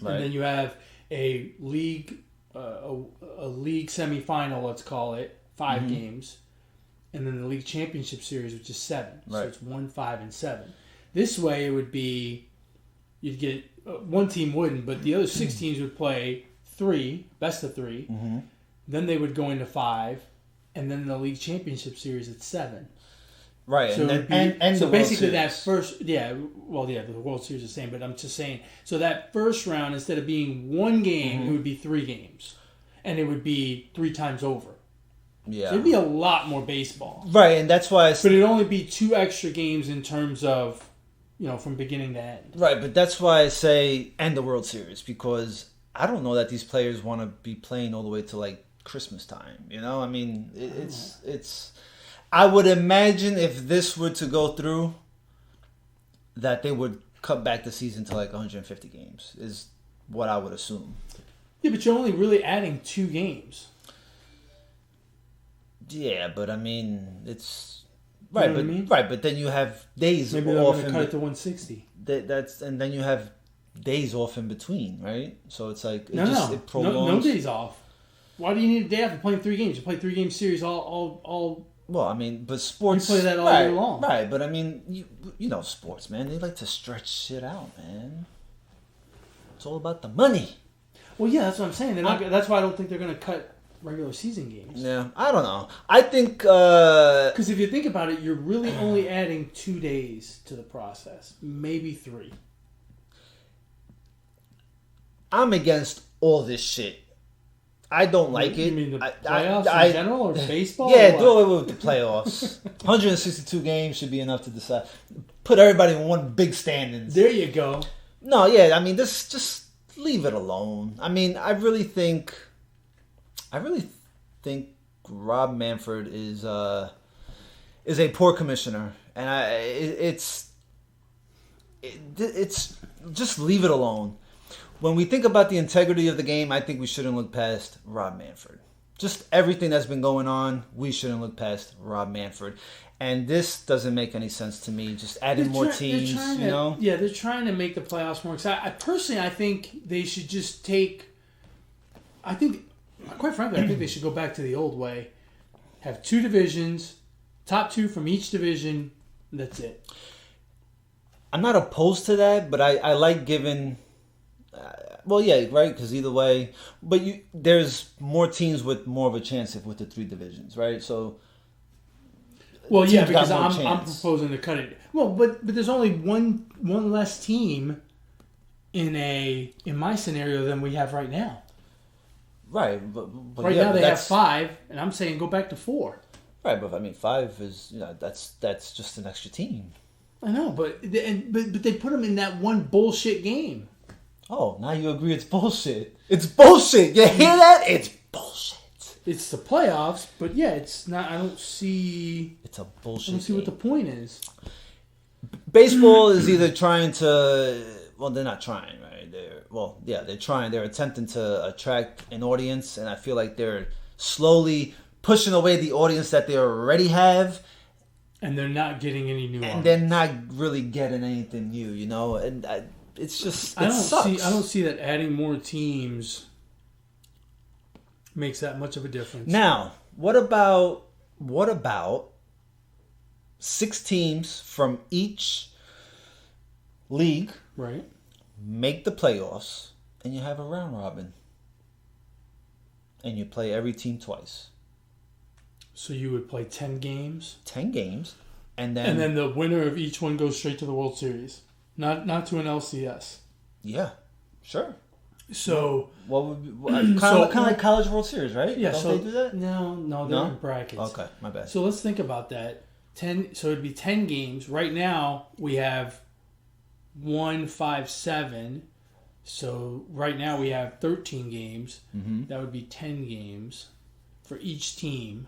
And then you have a league semifinal, let's call it 5 games, and then the league championship series, which is 7. Right. So it's 1, 5, and 7. This way, it would be you'd get 1 team wouldn't, but the other 6 teams would play 3, best of 3. Mm-hmm. Then they would go into 5, and then the league championship series at 7. Right, so so basically that first, the World Series is the same, but I'm just saying. So that first round, instead of being 1 game, it would be 3 games, and it would be 3 times over. Yeah, so it'd be a lot more baseball. Right, and that's why. But it'd only be 2 extra games in terms of, from beginning to end. Right, but that's why I say end the World Series, because I don't know that these players want to be playing all the way to Christmas time. I mean, it's. I would imagine if this were to go through, that they would cut back the season to 150 games. Is what I would assume. Yeah, but you're only really adding 2 games. Yeah, but I mean, it's right. But I mean? Right, but then you have days maybe off. Maybe they're going to cut it to 160. And then you have days off in between, right? So it's it prolongs. No days off. Why do you need a day after playing 3 games? You play 3-game series all. Well, I mean, but sports. You play that all year long, right? But I mean, you know, sports, man. They like to stretch shit out, man. It's all about the money. Well, yeah, that's what I'm saying. They're not. That's why I don't think they're going to cut regular season games. Yeah, I don't know. I think because if you think about it, you're really only adding 2 days to the process, maybe 3. I'm against all this shit. I don't like it. You mean the playoffs in general, or baseball? Yeah, do away with the playoffs. 162 games should be enough to decide. Put everybody in one big standings. There you go. No, yeah, I mean, just leave it alone. I mean, I really think Rob Manfred is a poor commissioner, and it's just leave it alone. When we think about the integrity of the game, I think we shouldn't look past Rob Manfred. just everything that's been going on, we shouldn't look past Rob Manfred. And this doesn't make any sense to me. Just adding more teams, you know? Yeah, they're trying to make the playoffs more exciting. I think they should just take... quite frankly, I think they should go back to the old way. Have 2 divisions, top 2 from each division, that's it. I'm not opposed to that, but I like giving... well, yeah, right, because either way... But there's more teams with more of a chance with the 3 divisions, right? So... Well, yeah, because I'm proposing to cut it. Well, but there's only one less team in my scenario than we have right now. Right, but right now they have 5, and I'm saying go back to 4. Right, but I mean 5 is that's just an extra team. I know, but they put them in that one bullshit game. Oh, now you agree it's bullshit. It's bullshit. You hear that? It's bullshit. It's the playoffs, but yeah, it's not. I don't see. It's a bullshit. I don't see what the point is. Baseball is either trying to. Well, they're not trying, right? They're trying. They're attempting to attract an audience, and I feel like they're slowly pushing away the audience that they already have. And they're not getting any new. And they're not really getting anything new, you know. And it's just. I don't see that adding more teams makes that much of a difference. Now, what about 6 teams from each league, right? Make the playoffs, and you have a round robin, and you play every team twice. So you would play 10 games. 10 games, and then the winner of each one goes straight to the World Series, not to an LCS. Yeah, sure. So what would be kind of like College World Series, right? Yeah. Don't they do that? No, they're in brackets. Okay, my bad. So let's think about that. 10. So it'd be 10 games. Right now we have 1, 5, 7. So right now we have 13 games. Mm-hmm. That would be 10 games for each team.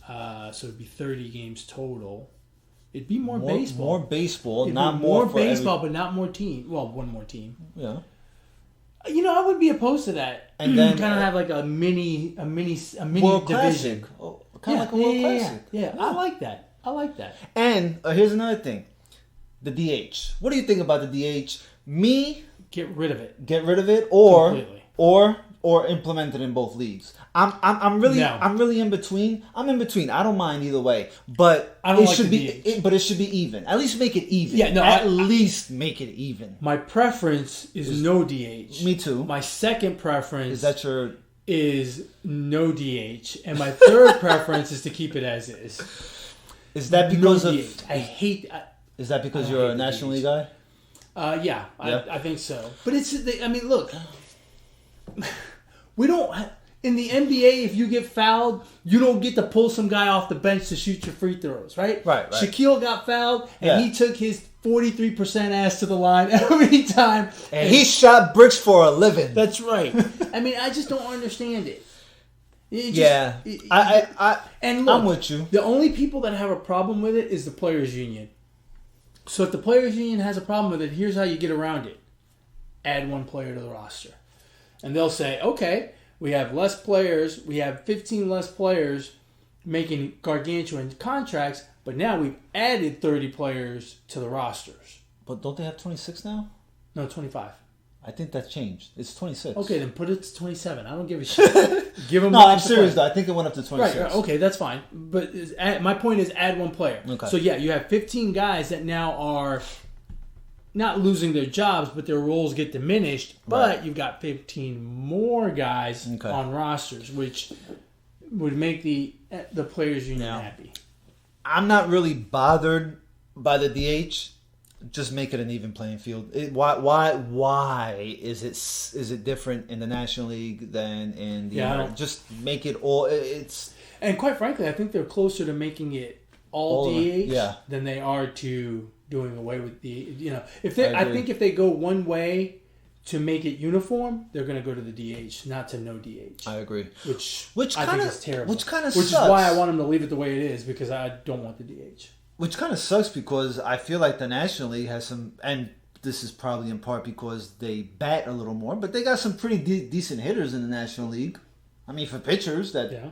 So it'd be 30 games total. It'd be more baseball. More baseball, it'd not more baseball, but not more team. Well, one more team. Yeah. You know, I would be opposed to that. And then kind of have like a mini World division. Classic. Kind of like a World Classic. Yeah, I like that. And here's another thing. The DH. What do you think about the DH? Me, get rid of it, or completely. or implement it in both leagues. I'm really in between. I'm in between. I don't mind either way, but it should be even. At least make it even. Yeah, no. At least make it even. My preference is no DH. Me too. My second preference is no DH, and my third preference is to keep it as is. Is that because of? DH. I hate. Is that because you're a National League guy? Yeah, I think so. But look, we don't. In the NBA, if you get fouled, you don't get to pull some guy off the bench to shoot your free throws, right? Right. Shaquille got fouled, and he took his 43% ass to the line every time. And he shot bricks for a living. That's right. I just don't understand it. And look, I'm with you. The only people that have a problem with it is the Players Union. So if the Players Union has a problem with it, here's how you get around it. Add one player to the roster. And they'll say, okay, we have less players. We have 15 less players making gargantuan contracts, but now we've added 30 players to the rosters. But don't they have 26 now? No, 25. I think that's changed. It's 26. Okay, then put it to 27. I don't give a shit. Give them. No, I'm serious though. I think it went up to 26. Right. Okay, that's fine. But my point is add one player. Okay. So yeah, you have 15 guys that now are not losing their jobs, but their roles get diminished. But you've got 15 more guys on rosters, which would make the Players Union happy. I'm not really bothered by the DH. Just make it an even playing field. Why is it different in the National League than in the just make it all it's. And quite frankly, I think they're closer to making it all DH than they are to doing away with the I think if they go one way to make it uniform, they're going to go to the DH, not to no DH. I agree. Which I think is terrible. Which kind of sucks. Which is why I want them to leave it the way it is, because I don't want the DH. Which kind of sucks because I feel like the National League has some, and this is probably in part because they bat a little more, but they got some pretty decent hitters in the National League. I mean, for pitchers that Yeah.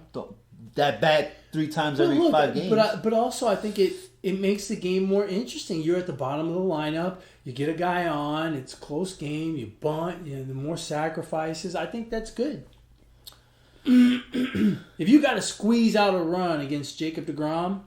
that bat 3 times every 5 games. But also, I think it makes the game more interesting. You're at the bottom of the lineup. You get a guy on. It's a close game. You bunt. The more sacrifices. I think that's good. If you got to squeeze out a run against Jacob deGrom,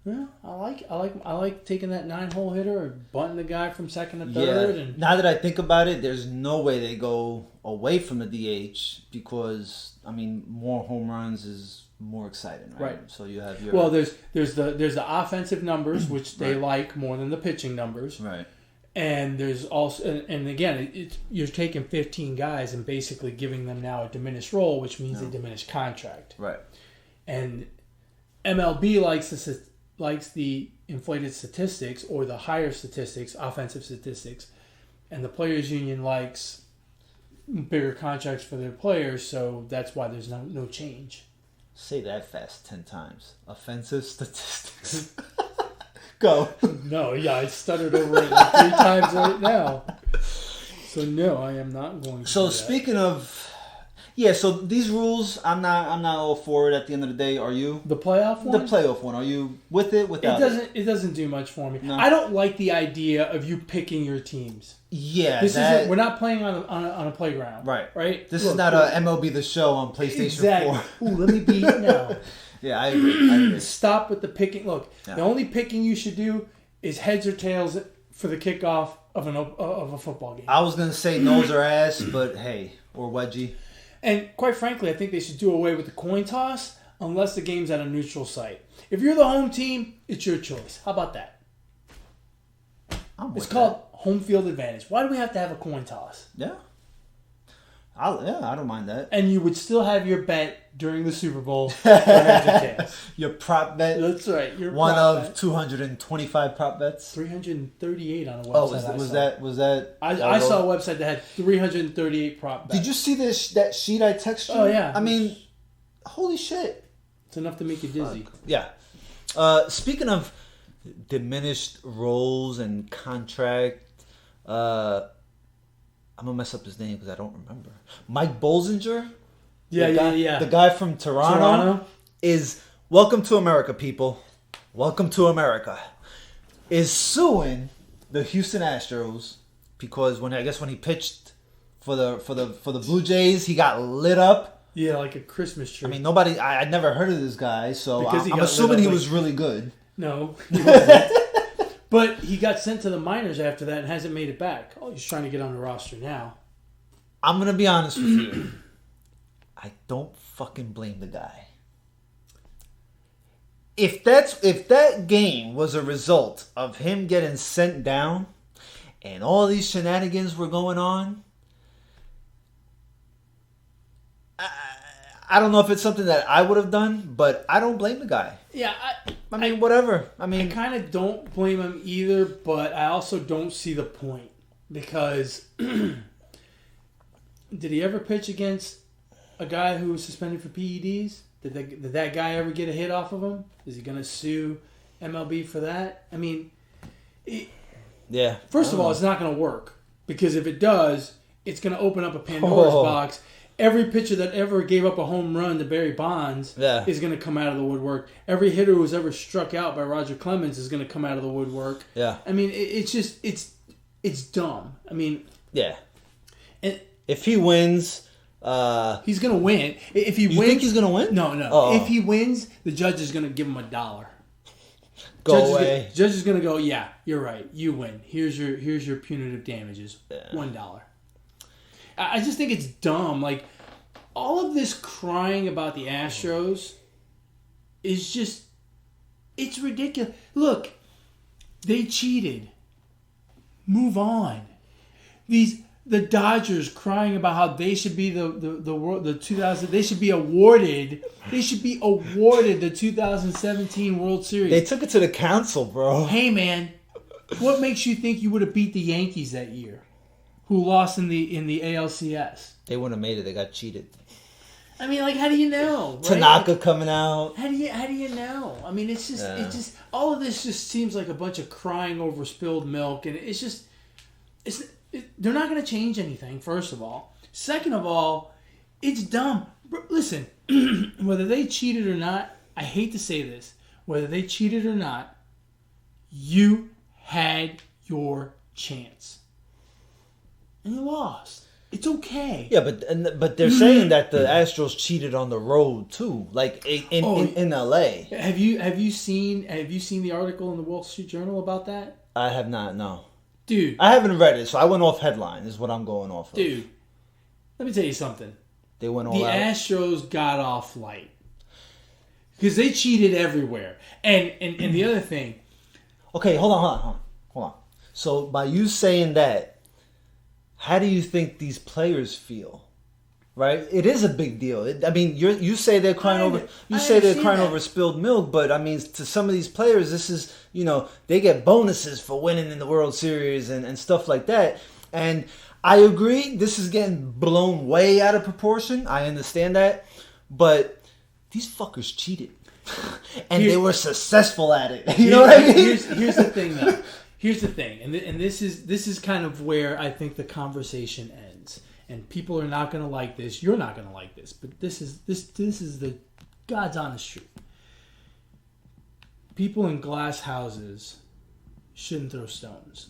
well, I like taking that 9-hole hitter or bunting the guy from second to third. Yeah. And Now that I think about it, there's no way they go away from the DH because I mean more home runs is more exciting, right? So you have your there's the offensive numbers which they like more than the pitching numbers, right? And there's also and again you're taking 15 guys and basically giving them now a diminished role, which means a diminished contract, Right. And MLB likes the inflated statistics or the higher statistics, offensive statistics, and the players union likes bigger contracts for their players, so that's why there's no change. Say that fast 10 times. Offensive statistics. Go. No, yeah, I stuttered over it like 3 times right now. So no, I am not going to. So speaking of, so these rules, I'm not all for it. At the end of the day, are you? The playoff one. The playoff one. Are you with it? Without it? It doesn't do much for me. No. I don't like the idea of you picking your teams. Yeah, We're not playing on a playground. Right. This is not a MLB The Show on PlayStation 4. Ooh, let me be now. Yeah, I agree. Stop with the picking. Look, the only picking you should do is heads or tails for the kickoff of a football game. I was gonna say nose or ass, but hey, or wedgie. And quite frankly, I think they should do away with the coin toss unless the game's at a neutral site. If you're the home team, it's your choice. How about that? It's called home field advantage. Why do we have to have a coin toss? Yeah. I don't mind that. And you would still have your bet during the Super Bowl for heads or tails. Your prop bet. That's right. Your one prop of bet. 225 prop bets. 338 on a website. Oh, was that? I saw a website that had 338 prop bets. Did you see that sheet I texted you? Oh yeah. I mean, holy shit. It's enough to make you dizzy. Yeah. Speaking of diminished roles and contract, I'm gonna mess up his name because I don't remember. Mike Bolsinger. Yeah. The guy from Toronto is welcome to America, people. Welcome to America. Is suing the Houston Astros because when he pitched for the Blue Jays, he got lit up. Yeah, like a Christmas tree. I mean, I'd never heard of this guy, so I'm assuming he was really good. No, he wasn't. But he got sent to the minors after that and hasn't made it back. Oh, he's trying to get on the roster now. I'm going to be honest with you. I don't fucking blame the guy. If that game was a result of him getting sent down and all these shenanigans were going on, I don't know if it's something that I would have done, but I don't blame the guy. Yeah, I mean, whatever. I mean, I kind of don't blame him either, but I also don't see the point because did he ever pitch against a guy who was suspended for PEDs? Did that guy ever get a hit off of him? Is he going to sue MLB for that? I mean, yeah. First of all, it's not going to work because if it does, it's going to open up a Pandora's box. Every pitcher that ever gave up a home run to Barry Bonds is going to come out of the woodwork. Every hitter who was ever struck out by Roger Clemens is going to come out of the woodwork. Yeah. I mean, it's dumb. I mean, yeah. And if he wins, he's going to win. If he wins, think he's going to win? No. Oh. If he wins, the judge is going to give him $1. Go away. Judge is going to go, yeah, you're right. You win. Here's your punitive damages. Yeah. $1. I just think it's dumb. Like, all of this crying about the Astros is just... It's ridiculous. Look, they cheated. Move on. The Dodgers crying about how they should be they should be awarded the 2017 World Series. They took it to the council, bro. Hey, man, what makes you think you would have beat the Yankees that year? Who lost in the ALCS? They wouldn't have made it. They got cheated. I mean, like, how do you know? Right? Tanaka coming out. How do you know? I mean, it's just all of this just seems like a bunch of crying over spilled milk, and they're not going to change anything. First of all, second of all, it's dumb. Listen, whether they cheated or not, I hate to say this, whether they cheated or not, you had your chance. And you lost. It's okay. Yeah, but they're saying that the Astros cheated on the road too, like in LA. Have you seen the article in the Wall Street Journal about that? I have not. No, dude. I haven't read it, so I went off headline. Is what I'm going off of. Dude, let me tell you something. They went all out. The Astros got off light because they cheated everywhere. And the other thing. Okay, hold on. So by you saying that, how do you think these players feel? Right? It is a big deal. I mean, you say they're crying over spilled milk, but I mean, to some of these players, this is, they get bonuses for winning in the World Series and stuff like that. And I agree, this is getting blown way out of proportion. I understand that, but these fuckers cheated, and they were successful at it. You know what I mean? Here's the thing, though. Here's the thing, and this is kind of where I think the conversation ends. And people are not going to like this. You're not going to like this, but this is the God's honest truth. People in glass houses shouldn't throw stones.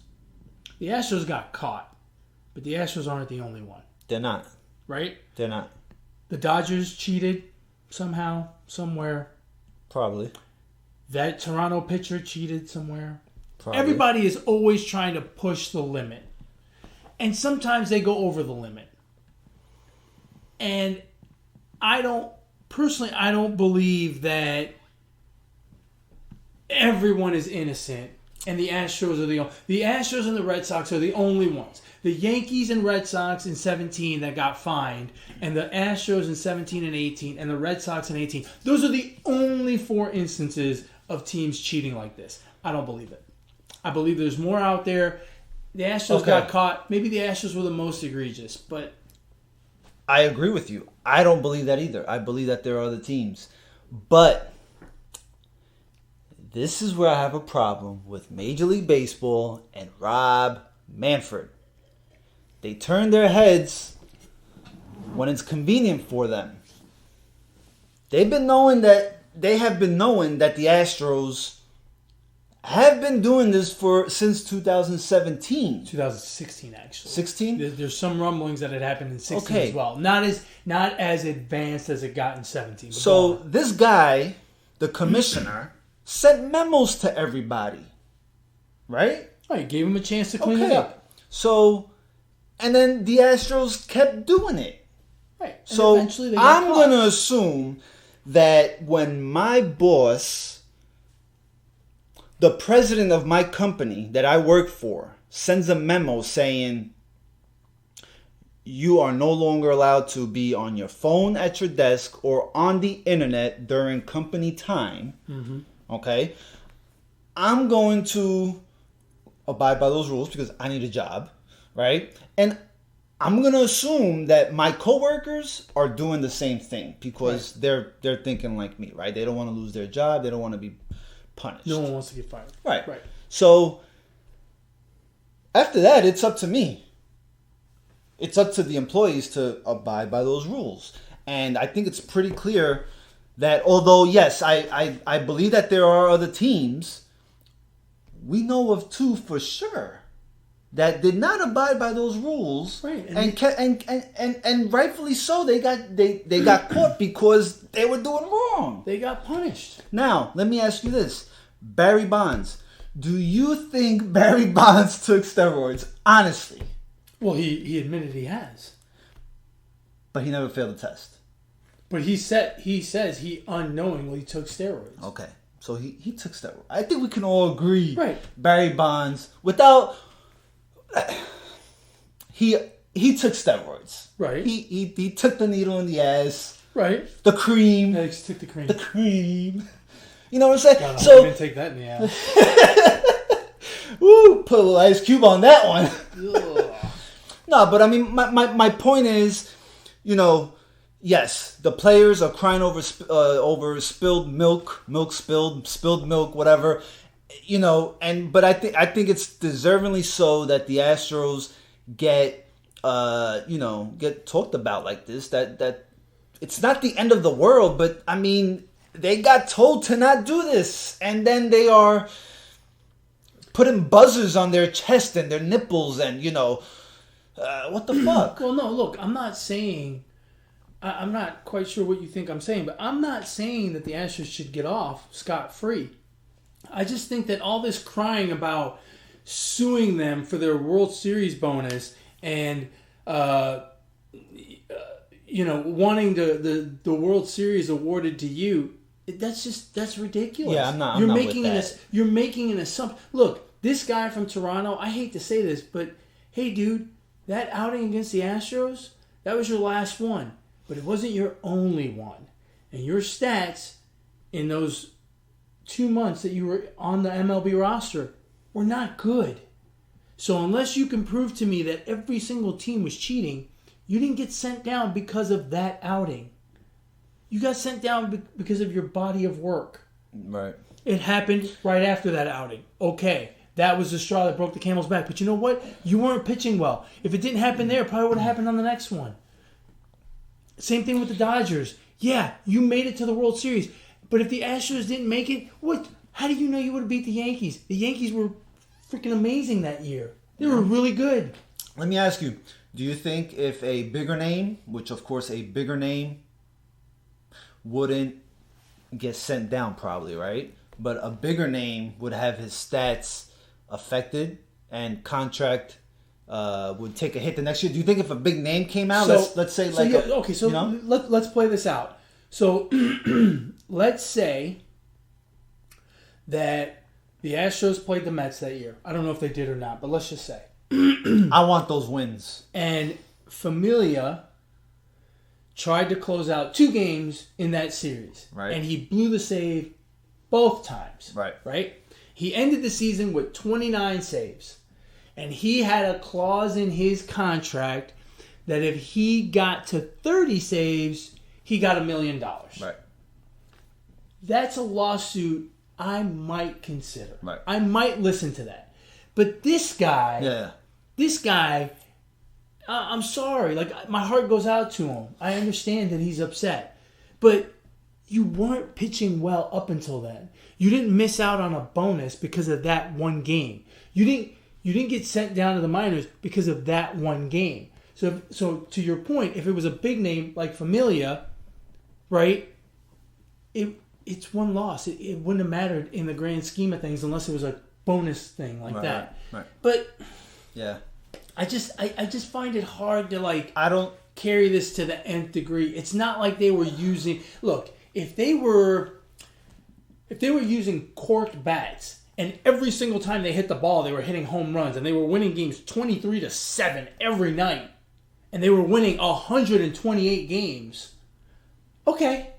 The Astros got caught, but the Astros aren't the only one. They're not. Right? They're not. The Dodgers cheated somehow, somewhere. Probably. That Toronto pitcher cheated somewhere. Probably. Everybody is always trying to push the limit. And sometimes they go over the limit. And I don't believe that everyone is innocent and the Astros are the Astros and the Red Sox are the only ones. The Yankees and Red Sox in 17 that got fined, and the Astros in 17 and 18, and the Red Sox in 18. Those are the only 4 instances of teams cheating like this. I don't believe it. I believe there's more out there. The Astros got caught. Maybe the Astros were the most egregious, but I agree with you. I don't believe that either. I believe that there are other teams. But this is where I have a problem with Major League Baseball and Rob Manfred. They turn their heads when it's convenient for them. They have been knowing that the Astros have been doing this since 2017. 2016, actually. 16? There's some rumblings that it happened in 16 as well. Not as advanced as it got in 17. So this guy, the commissioner, sent memos to everybody. Right? He gave him a chance to clean it up. So, and then the Astros kept doing it. Right. And so eventually they got I'm going to assume that when my boss, the president of my company that I work for, sends a memo saying you are no longer allowed to be on your phone at your desk or on the internet during company time, okay, I'm going to abide by those rules because I need a job, right? And I'm going to assume that my coworkers are doing the same thing because they're thinking like me, right? They don't want to lose their job. They don't want to be punished. No one wants to get fired. Right. So after that, it's up to me. It's up to the employees to abide by those rules. And I think it's pretty clear that although, yes, I believe that there are other teams, we know of 2 for sure that did not abide by those rules. Right. And rightfully so, they got caught because they were doing wrong. They got punished. Now, let me ask you this. Barry Bonds. Do you think Barry Bonds took steroids? Honestly. Well, he admitted he has. But he never failed the test. But he says he unknowingly took steroids. Okay. So he took steroids. I think we can all agree. Right. Barry Bonds, without... He took steroids. Right. He took the needle in the ass. Right. The cream. Yeah, he took the cream. The cream. You know what I'm saying? God, so I didn't take that in the ass. Woo, put a little ice cube on that one. No, but I mean, my point is, yes, the players are crying over spilled milk, spilled milk, whatever. But I think it's deservingly so that the Astros get talked about like this. That it's not the end of the world, but I mean, they got told to not do this, and then they are putting buzzers on their chest and their nipples, and what the fuck? Well, no, look, I'm not saying. I'm not quite sure what you think I'm saying, but I'm not saying that the Astros should get off scot-free. I just think that all this crying about suing them for their World Series bonus and wanting the World Series awarded to you, that's ridiculous. Yeah, I'm not with that. You're making an assumption. Look, this guy from Toronto, I hate to say this, but hey, dude, that outing against the Astros, that was your last one. But it wasn't your only one. And your stats in those 2 months that you were on the MLB roster were not good. So unless you can prove to me that every single team was cheating, you didn't get sent down because of that outing. You got sent down because of your body of work. Right. It happened right after that outing. Okay, that was the straw that broke the camel's back. But you know what? You weren't pitching well. If it didn't happen there, it probably would have happened on the next one. Same thing with the Dodgers. Yeah, you made it to the World Series. But if the Astros didn't make it, how do you know you would have beat the Yankees? The Yankees were freaking amazing that year. They were really good. Let me ask you, do you think if a bigger name, which of course a bigger name wouldn't get sent down probably, right? But a bigger name would have his stats affected and contract would take a hit the next year. Do you think if a big name came out, let's say let's play this out. So let's say that the Astros played the Mets that year. I don't know if they did or not, but let's just say. I want those wins. And Familia tried to close out 2 games in that series. Right. And he blew the save both times. Right? He ended the season with 29 saves. And he had a clause in his contract that if he got to 30 saves, he got $1 million. Right. That's a lawsuit I might consider. Right. I might listen to that. But this guy, I'm sorry. Like, my heart goes out to him. I understand that he's upset. But you weren't pitching well up until then. You didn't miss out on a bonus because of that one game. You didn't get sent down to the minors because of that one game. So to your point, if it was a big name like Familia, right, it's one loss. It wouldn't have mattered in the grand scheme of things unless it was a bonus thing like that. Right. But yeah, I just find it hard to I don't carry this to the nth degree. It's not like they were using. Look, if they were using corked bats and every single time they hit the ball they were hitting home runs and they were winning games 23-7 every night and they were winning 128 games, okay,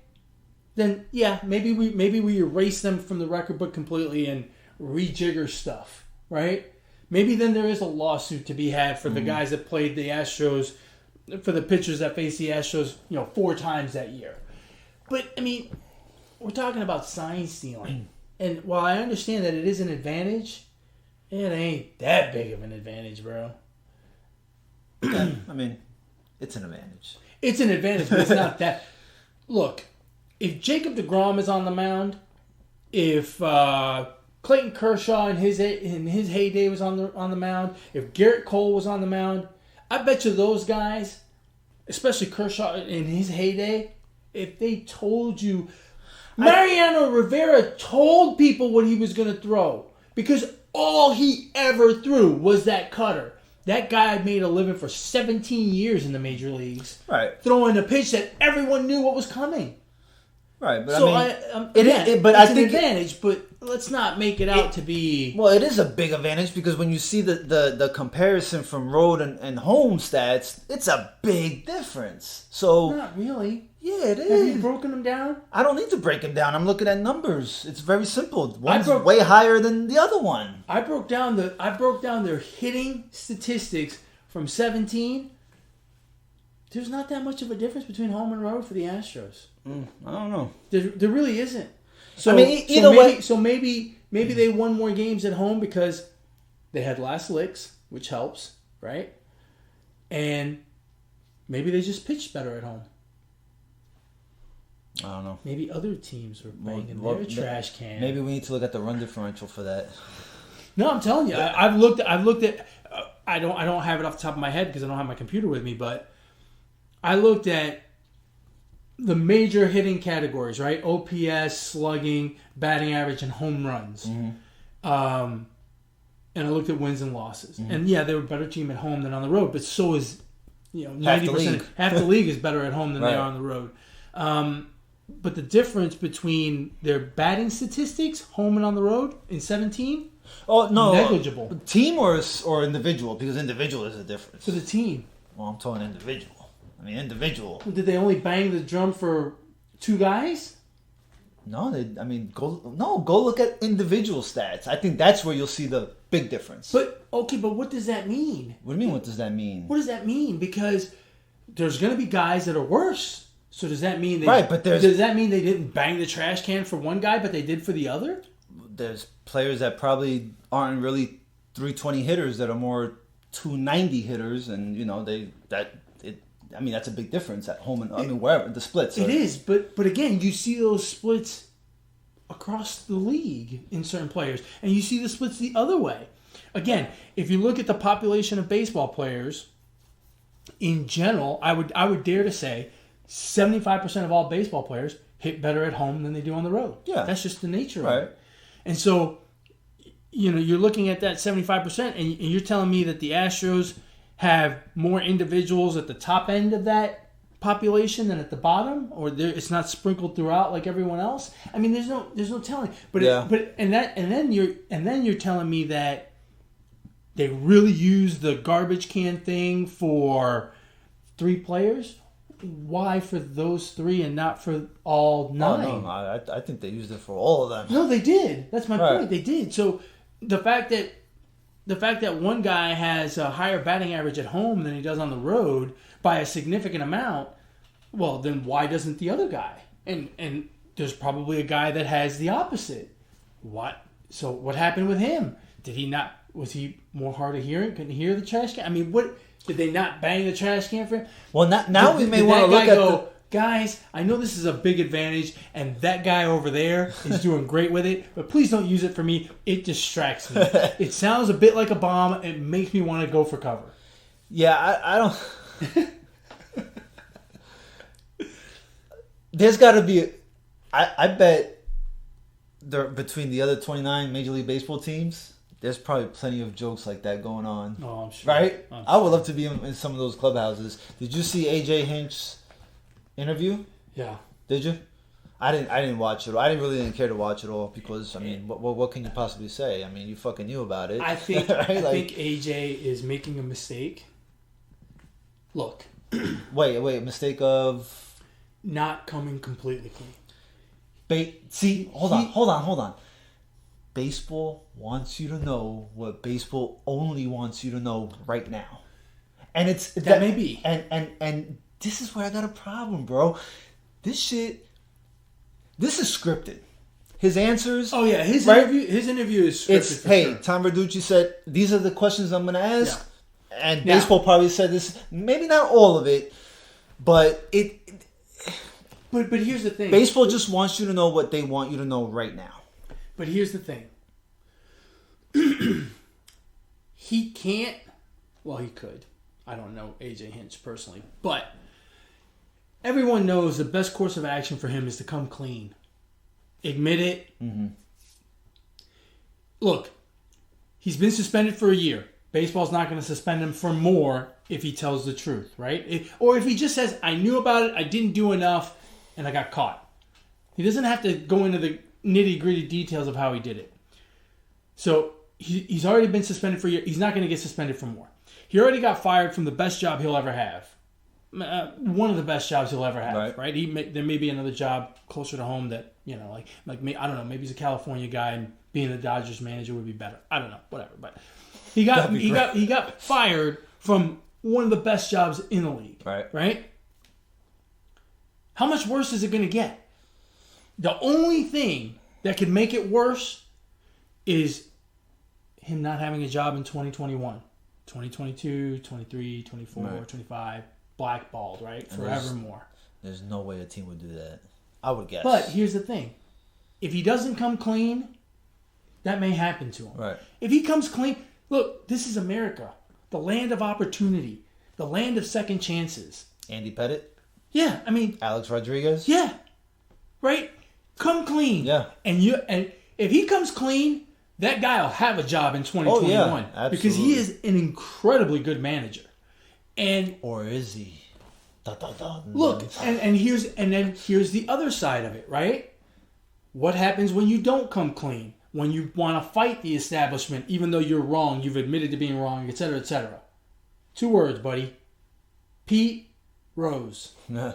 then yeah, maybe we erase them from the record book completely and rejigger stuff, right? Maybe then there is a lawsuit to be had for the guys that played the Astros, for the pitchers that faced the Astros, 4 times that year. But I mean, we're talking about sign stealing, and while I understand that it is an advantage, it ain't that big of an advantage, bro. I mean, it's an advantage. It's an advantage, but it's not that. Look, if Jacob deGrom is on the mound, if Clayton Kershaw in his heyday was on the mound, if Garrett Cole was on the mound, I bet you those guys, especially Kershaw in his heyday, if they told you, Mariano Rivera told people what he was going to throw because all he ever threw was that cutter. That guy made a living for 17 years in the major leagues, right? Throwing a pitch that everyone knew what was coming. Right, but so I mean, it's an advantage, but let's not make it out to be. Well, it is a big advantage because when you see the comparison from road and home stats, it's a big difference. So not really. Yeah, it is. Have you broken them down? I don't need to break them down. I'm looking at numbers. It's very simple. One's way higher than the other one. I broke down their hitting statistics from 17. There's not that much of a difference between home and road for the Astros. I don't know. There really isn't. So, I mean, either way. So maybe they won more games at home because they had last licks, which helps, right? And maybe they just pitched better at home. I don't know. Maybe other teams were banging their trash can. Maybe we need to look at the run differential for that. No, I'm telling you, I've looked at. I don't have it off the top of my head because I don't have my computer with me, but I looked at the major hitting categories, right? OPS, slugging, batting average, and home runs. Mm-hmm. And I looked at wins and losses. Mm-hmm. And yeah, they were a better team at home than on the road, but so is 90%. Half the league is better at home than they are on the road. But the difference between their batting statistics, home and on the road, in 17, negligible. Team or individual? Because individual is a difference. For the team. Well, I'm talking individual. I mean, individual. Did they only bang the drum for 2 guys? No, go look at individual stats. I think that's where you'll see the big difference. But what does that mean? What do you mean, what does that mean? What does that mean? Because there's going to be guys that are worse. So does that mean does that mean they didn't bang the trash can for one guy, but they did for the other? There's players that probably aren't really 320 hitters that are more 290 hitters, and that's a big difference at home and wherever the splits. It is, but again, you see those splits across the league in certain players, and you see the splits the other way. Again, if you look at the population of baseball players in general, I would dare to say 75% of all baseball players hit better at home than they do on the road. Yeah, that's just the nature of it. And so, you're looking at that 75%, and you're telling me that the Astros have more individuals at the top end of that population than at the bottom, or it's not sprinkled throughout like everyone else. I mean, there's no telling. But then you're telling me that they really use the garbage can thing for 3 players. Why for those 3 and not for all 9? Oh, no, I think they used it for all of them. No, they did. That's my point. They did. So the fact that one guy has a higher batting average at home than he does on the road by a significant amount, well, then why doesn't the other guy? And there's probably a guy that has the opposite. What? So what happened with him? Did he not? Was he more hard of hearing? Couldn't hear the trash can? I mean, what? Did they not bang the trash can for him? Well, now we may want to look at guys, I know this is a big advantage, and that guy over there is doing great with it, but please don't use it for me. It distracts me. It sounds a bit like a bomb. It makes me want to go for cover. Yeah, I don't... There's got to be... I bet between the other 29 Major League Baseball teams, there's probably plenty of jokes like that going on. Oh, I'm sure. Right? I would love to be in some of those clubhouses. Did you see AJ Hinch's interview? Yeah. Did you? I didn't watch it. I didn't care to watch it all because what can you possibly say? I mean, you fucking knew about it. I think right? I think AJ is making a mistake. Look. Wait, mistake of not coming completely clean. Hold on. Baseball wants you to know what baseball only wants you to know right now. And it's that may be. And this is where I got a problem, bro. This is scripted. His answers. Oh yeah, his interview is scripted. Sure. Tom Verducci said these are the questions I'm going to ask, and baseball probably said this. Maybe not all of it, but it. But here's the thing. Baseball just wants you to know what they want you to know right now. But here's the thing. He can't. Well, he could. I don't know AJ Hinch personally, but everyone knows the best course of action for him is to come clean. Admit it. Mm-hmm. Look, he's been suspended for a year. Baseball's not going to suspend him for more if he tells the truth, right? Or if he just says, I knew about it, I didn't do enough, and I got caught. He doesn't have to go into the nitty-gritty details of how he did it. So he's already been suspended for a year. He's not going to get suspended for more. He already got fired from the best job he'll ever have. One of the best jobs he'll ever have, right? There may be another job closer to home that, like me, I don't know, maybe he's a California guy and being the Dodgers manager would be better. I don't know, whatever. But he got fired from one of the best jobs in the league, right? How much worse is it going to get? The only thing that could make it worse is him not having a job in 2021, 2022, 23, 24, 25, blackballed, right? Forevermore. There's no way a team would do that. I would guess. But here's the thing. If he doesn't come clean, that may happen to him. Right. If he comes clean, look, this is America. The land of opportunity. The land of second chances. Andy Pettit? Yeah, I mean... Alex Rodriguez? Yeah. Right? Come clean. Yeah. And if he comes clean, that guy will have a job in 2021. Oh, yeah, absolutely. Because he is an incredibly good manager. And... Or is he? Look, and then here's the other side of it, right? What happens when you don't come clean? When you want to fight the establishment, even though you're wrong, you've admitted to being wrong, etc., etc. 2 words, buddy. Pete Rose. Yeah.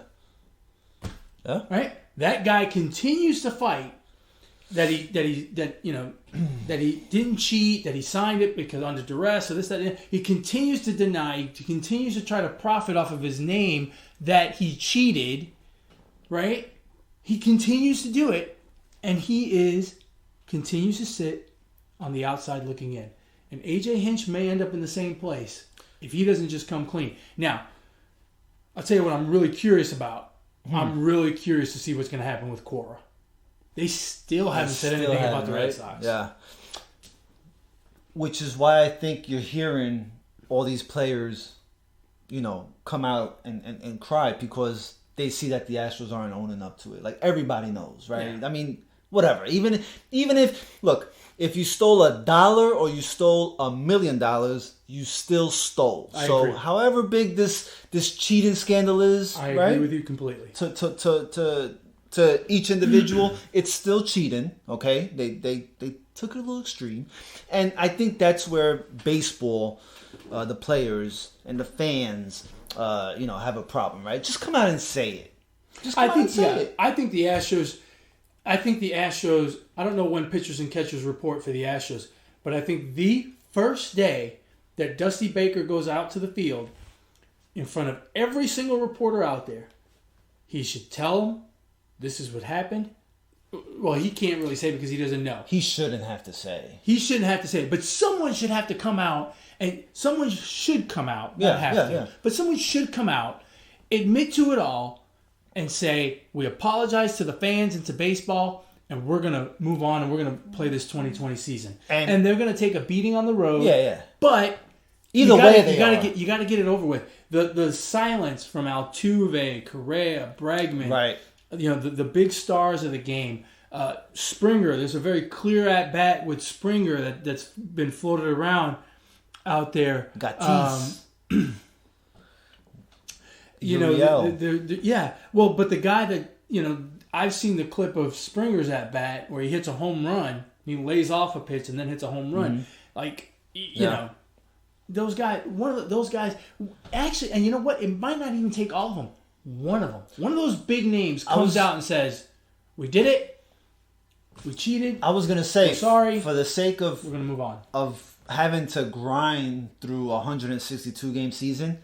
Right? That guy continues to fight that he didn't cheat, that he signed it because under duress, or this, that, and he continues to deny, he continues to try to profit off of his name that he cheated, right? He continues to do it, and continues to sit on the outside looking in. And AJ Hinch may end up in the same place if he doesn't just come clean. Now, I'll tell you what I'm really curious about. I'm really curious to see what's going to happen with Cora. They still haven't said anything about the Red Sox. Yeah. Which is why I think you're hearing all these players, come out and cry because they see that the Astros aren't owning up to it. Like, everybody knows, right? Yeah. I mean, whatever. Even if, look, if you stole $1 or you stole $1 million, you still stole. I agree. However big this cheating scandal is, I right? agree with you completely. To each individual, it's still cheating. Okay, they took it a little extreme, and I think that's where baseball, the players and the fans, have a problem. Right? Just come out and say it. I think the Astros. I don't know when pitchers and catchers report for the Astros, but I think the first day that Dusty Baker goes out to the field in front of every single reporter out there, he should tell them this is what happened. Well, he can't really say because he doesn't know. He shouldn't have to say. He shouldn't have to say it, but someone should have to come out, and someone should come out. But someone should come out, admit to it all, and say, we apologize to the fans and to baseball, and we're going to move on, and we're going to play this 2020 season. And they're going to take a beating on the road. Yeah. But either way, you got to get it over with. The silence from Altuve, Correa, Bregman, right? The big stars of the game. Springer, there's a very clear at bat with Springer that's been floated around out there. Got teeth. Well, but the guy that, I've seen the clip of Springer's at bat where he hits a home run, he lays off a pitch and then hits a home run. Mm-hmm. Like, those guys, those guys, actually, and you know what? It might not even take all of them. One of those big names comes out and says, we did it, we cheated. I was going to say, sorry. For the sake of, we're going to move on. Of having to grind through a 162 game season,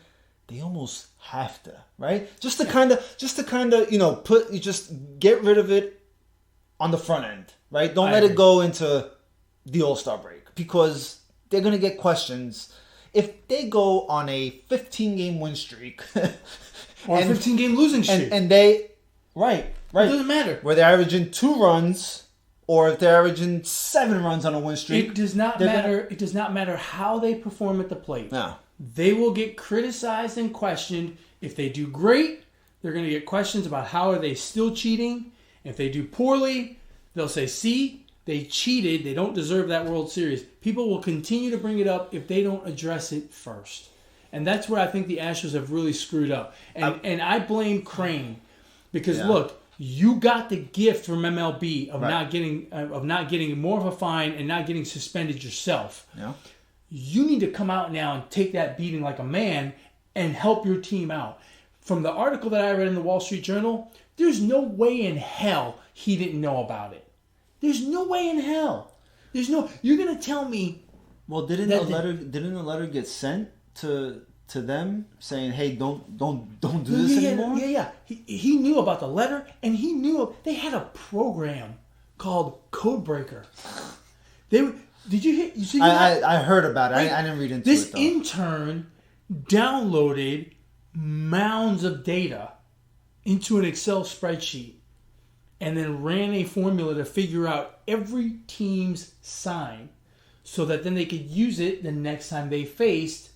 they almost have to, right? Just to kind of, just get rid of it on the front end, right? Don't let it go into the All-Star break because they're going to get questions. If they go on a 15-game win streak or a 15-game losing streak, and they, right, it doesn't matter where they're averaging 2 runs or if they're averaging 7 runs on a win streak, it does not matter. It does not matter how they perform at the plate. No. They will get criticized and questioned. If they do great, they're going to get questions about how are they still cheating. If they do poorly, they'll say, see, they cheated. They don't deserve that World Series. People will continue to bring it up if they don't address it first. And that's where I think the Astros have really screwed up. And I blame Crane because, look, you got the gift from MLB of not getting more of a fine and not getting suspended yourself. Yeah. You need to come out now and take that beating like a man and help your team out. From the article that I read in the Wall Street Journal, there's no way in hell he didn't know about it. There's no way in hell. You're going to tell me. Well, didn't a letter get sent to them saying, "Hey, don't do this anymore"? Yeah. He knew about the letter, and he knew they had a program called Codebreaker. Did you hear? You see that? I heard about it. Right? I didn't read into it. This intern downloaded mounds of data into an Excel spreadsheet and then ran a formula to figure out every team's sign so that then they could use it the next time they faced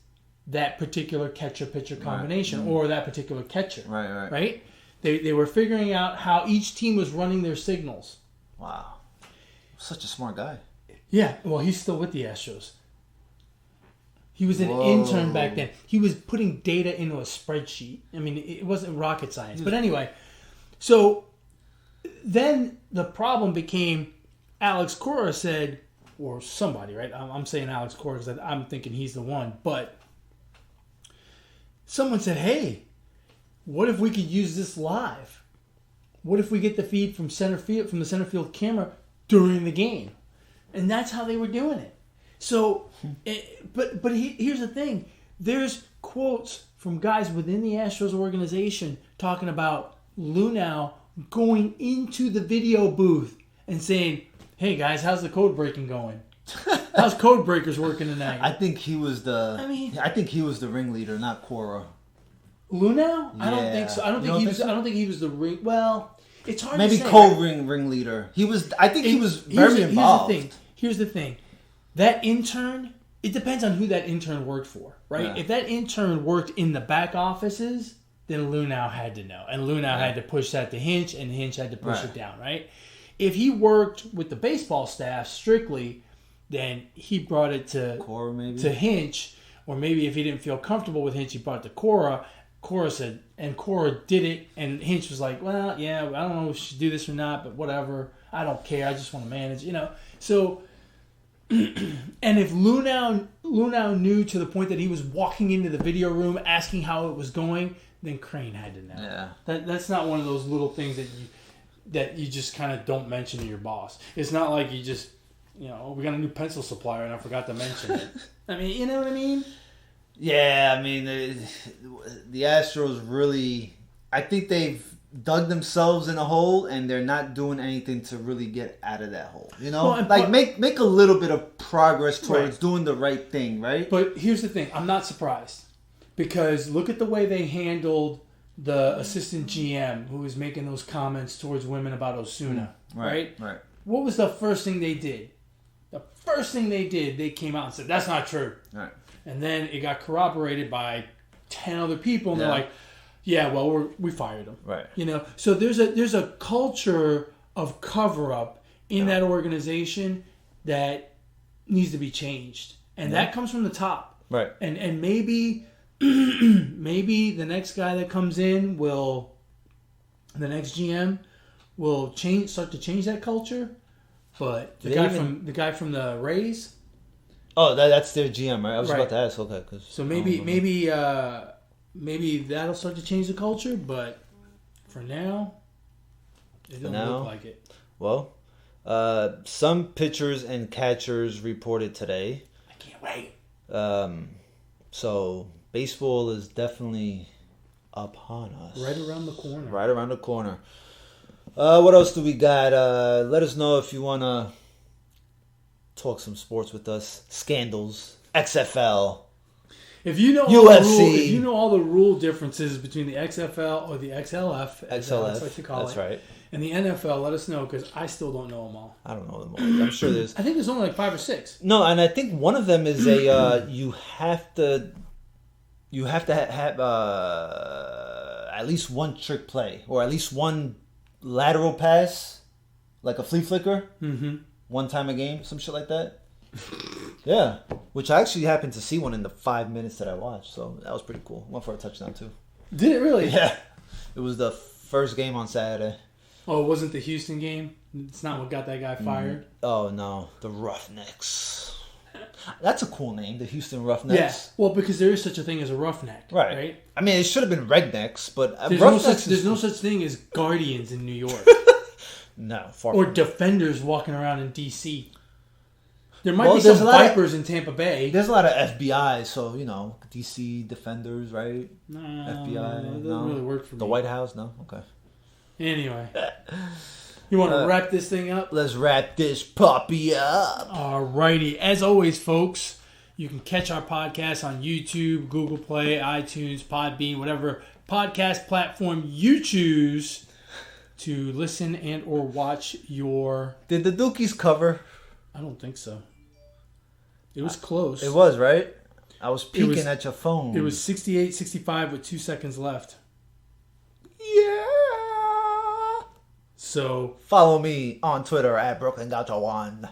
that particular catcher-pitcher combination or that particular catcher. Right? They were figuring out how each team was running their signals. Wow. Such a smart guy. Yeah. Well, he's still with the Astros. He was an intern back then. He was putting data into a spreadsheet. I mean, it wasn't rocket science. But anyway, so then the problem became Alex Cora said, or somebody, right? I'm saying Alex Cora because I'm thinking he's the one. But someone said, hey, what if we could use this live? What if we get the feed from from the center field camera during the game? And that's how they were doing it. So, here's the thing. There's quotes from guys within the Astros organization talking about Lunau going into the video booth and saying, hey guys, how's the code breaking going? How's code breakers working tonight? I think he was the ringleader, not Cora. Lunau? Yeah. I don't think so. I don't think he was the ring. Well, it's hard Maybe to say. co-ringleader. He was. I think he was very involved. Here's the thing. That intern, it depends on who that intern worked for, right? Yeah. If that intern worked in the back offices, then Lunau had to know. And Lunau had to push that to Hinch, and Hinch had to push it down, right? If he worked with the baseball staff strictly, then he brought it to Cora, maybe? To Hinch, or maybe if he didn't feel comfortable with Hinch, he brought it to Cora. Cora said, and Cora did it, and Hinch was like, well, yeah, I don't know if she should do this or not, but whatever. I don't care. I just want to manage, So... And if Lunau knew to the point that he was walking into the video room asking how it was going, then Crane had to know. Yeah. That's not one of those little things that you just kind of don't mention to your boss. It's not like you just, we got a new pencil supplier and I forgot to mention it. I mean, you know what I mean? Yeah, I mean, the Astros really, I think they've dug themselves in a hole and they're not doing anything to really get out of that hole. Make a little bit of progress towards doing the right thing, right? But here's the thing, I'm not surprised because look at the way they handled the assistant GM who was making those comments towards women about Osuna, right? What was the first thing they did? The first thing they did, they came out and said, that's not true. Right. And then it got corroborated by 10 other people and they're like, yeah, well, we fired him. Right. So there's a culture of cover-up in that organization that needs to be changed. And that comes from the top. Right. And maybe the next guy that comes in the next GM will start to change that culture. But the guy from the Rays. Oh, that's their GM, right? I was about to ask. Okay. So maybe that'll start to change the culture, but for now, it doesn't look like it. Well, some pitchers and catchers reported today. I can't wait. So baseball is definitely upon us. Right around the corner. What else do we got? Let us know if you want to talk some sports with us. Scandals. XFL. If you know UFC. All the rule differences between the XFL or the XLF, as I like to call that's it, right, and the NFL, let us know because I still don't know them all. I don't know them all. I'm sure there's. I think there's only like 5 or 6. No, and I think one of them is a you have to have at least one trick play or at least one lateral pass, like a flea flicker, one time a game, some shit like that. Yeah, which I actually happened to see one in the 5 minutes that I watched, so that was pretty cool. Went for a touchdown too. Did it really? Yeah, it was the first game on Saturday. Oh, it wasn't the Houston game? It's not what got that guy fired? Oh no, the Roughnecks. That's a cool name, the Houston Roughnecks. Yeah, well, because there is such a thing as a roughneck, right? I mean, it should have been Rednecks, but there's no such thing as Guardians in New York. No, or Defenders walking around in D.C. There might be some Vipers in Tampa Bay. There's a lot of FBI, so, DC Defenders, right? No, FBI, that doesn't really work for me. The White House, no? Okay. Anyway. You want to wrap this thing up? Let's wrap this puppy up. Alrighty. As always, folks, you can catch our podcast on YouTube, Google Play, iTunes, Podbean, whatever podcast platform you choose. to listen and or watch your... Did the Dookies cover? I don't think so. It was close. It was, right? I was peeking at your phone. It was 68-65 with 2 seconds left. Yeah. So follow me on Twitter at Brooklyn Gaucho 1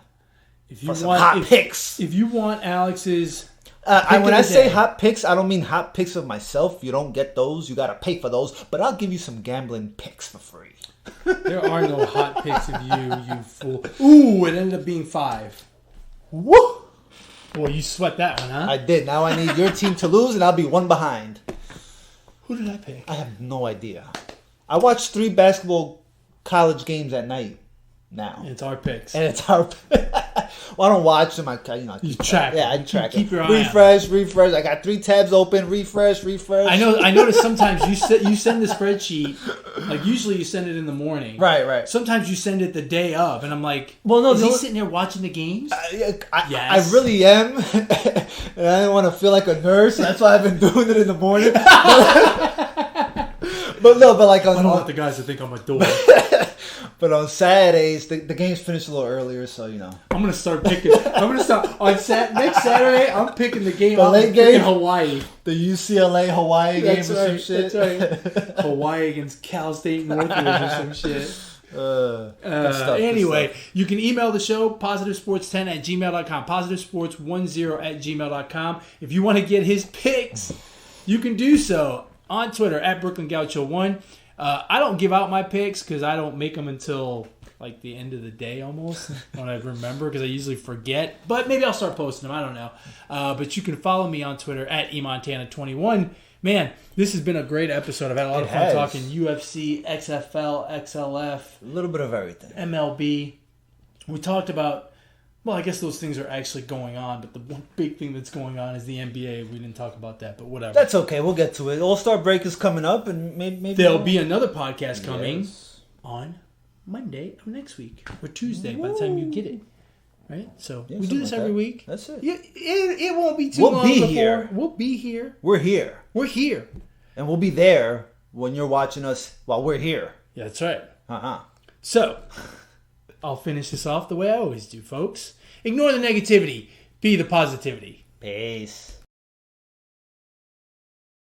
if you for some want hot picks. If you want Alex's... when I say hot picks, I don't mean hot picks of myself. You don't get those. You got to pay for those. But I'll give you some gambling picks for free. There are no hot picks of you fool. Ooh, it ended up being 5. Woo! Boy, you sweat that one, huh? I did. Now I need your team to lose, and I'll be 1 behind. Who did I pick? I have no idea. I watched 3 basketball college games at night now. And it's our picks. And it's our... Well, I don't watch them. I track. Yeah, I track. Keep your eye refresh. I got 3 tabs open. Refresh. I noticed sometimes you send the spreadsheet. Like usually you send it in the morning. Right. Sometimes you send it the day of, and I'm like, well, no, is he sitting there watching the games? Yes. I Yes. really am. And I didn't want to feel like a nurse. That's why I've been doing it in the morning. But like I don't want the guys to think I'm a dork. But on Saturdays, the games finish a little earlier, so you know. I'm gonna start picking. Next Saturday. I'm picking the game. The late game in Hawaii. The UCLA Hawaii game or some That's shit. right. Hawaii against Cal State Northridge or some shit. Anyway, you can email the show positivesports10@gmail.com, positivesports10@gmail.com. If you want to get his picks, you can do so on Twitter at Brooklyn Gaucho 1. I don't give out my picks because I don't make them until like the end of the day almost when I remember because I usually forget. But maybe I'll start posting them. I don't know. But you can follow me on Twitter at eMontana21. Man, this has been a great episode. I've had a lot of fun talking UFC, XFL, XLF. A little bit of everything. MLB. We talked about, well, I guess those things are actually going on, but the one big thing that's going on is the NBA. We didn't talk about that, but whatever. That's okay. We'll get to it. All-Star break is coming up, and maybe there'll be another podcast coming on Monday of next week or Tuesday by the time you get it. Right? So we do this every week. That's it. It won't be too long before. Here. We'll be here. We're here. We're here. And we'll be there when you're watching us while we're here. Yeah, that's right. Uh-huh. So, I'll finish this off the way I always do, folks. Ignore the negativity. Be the positivity. Peace.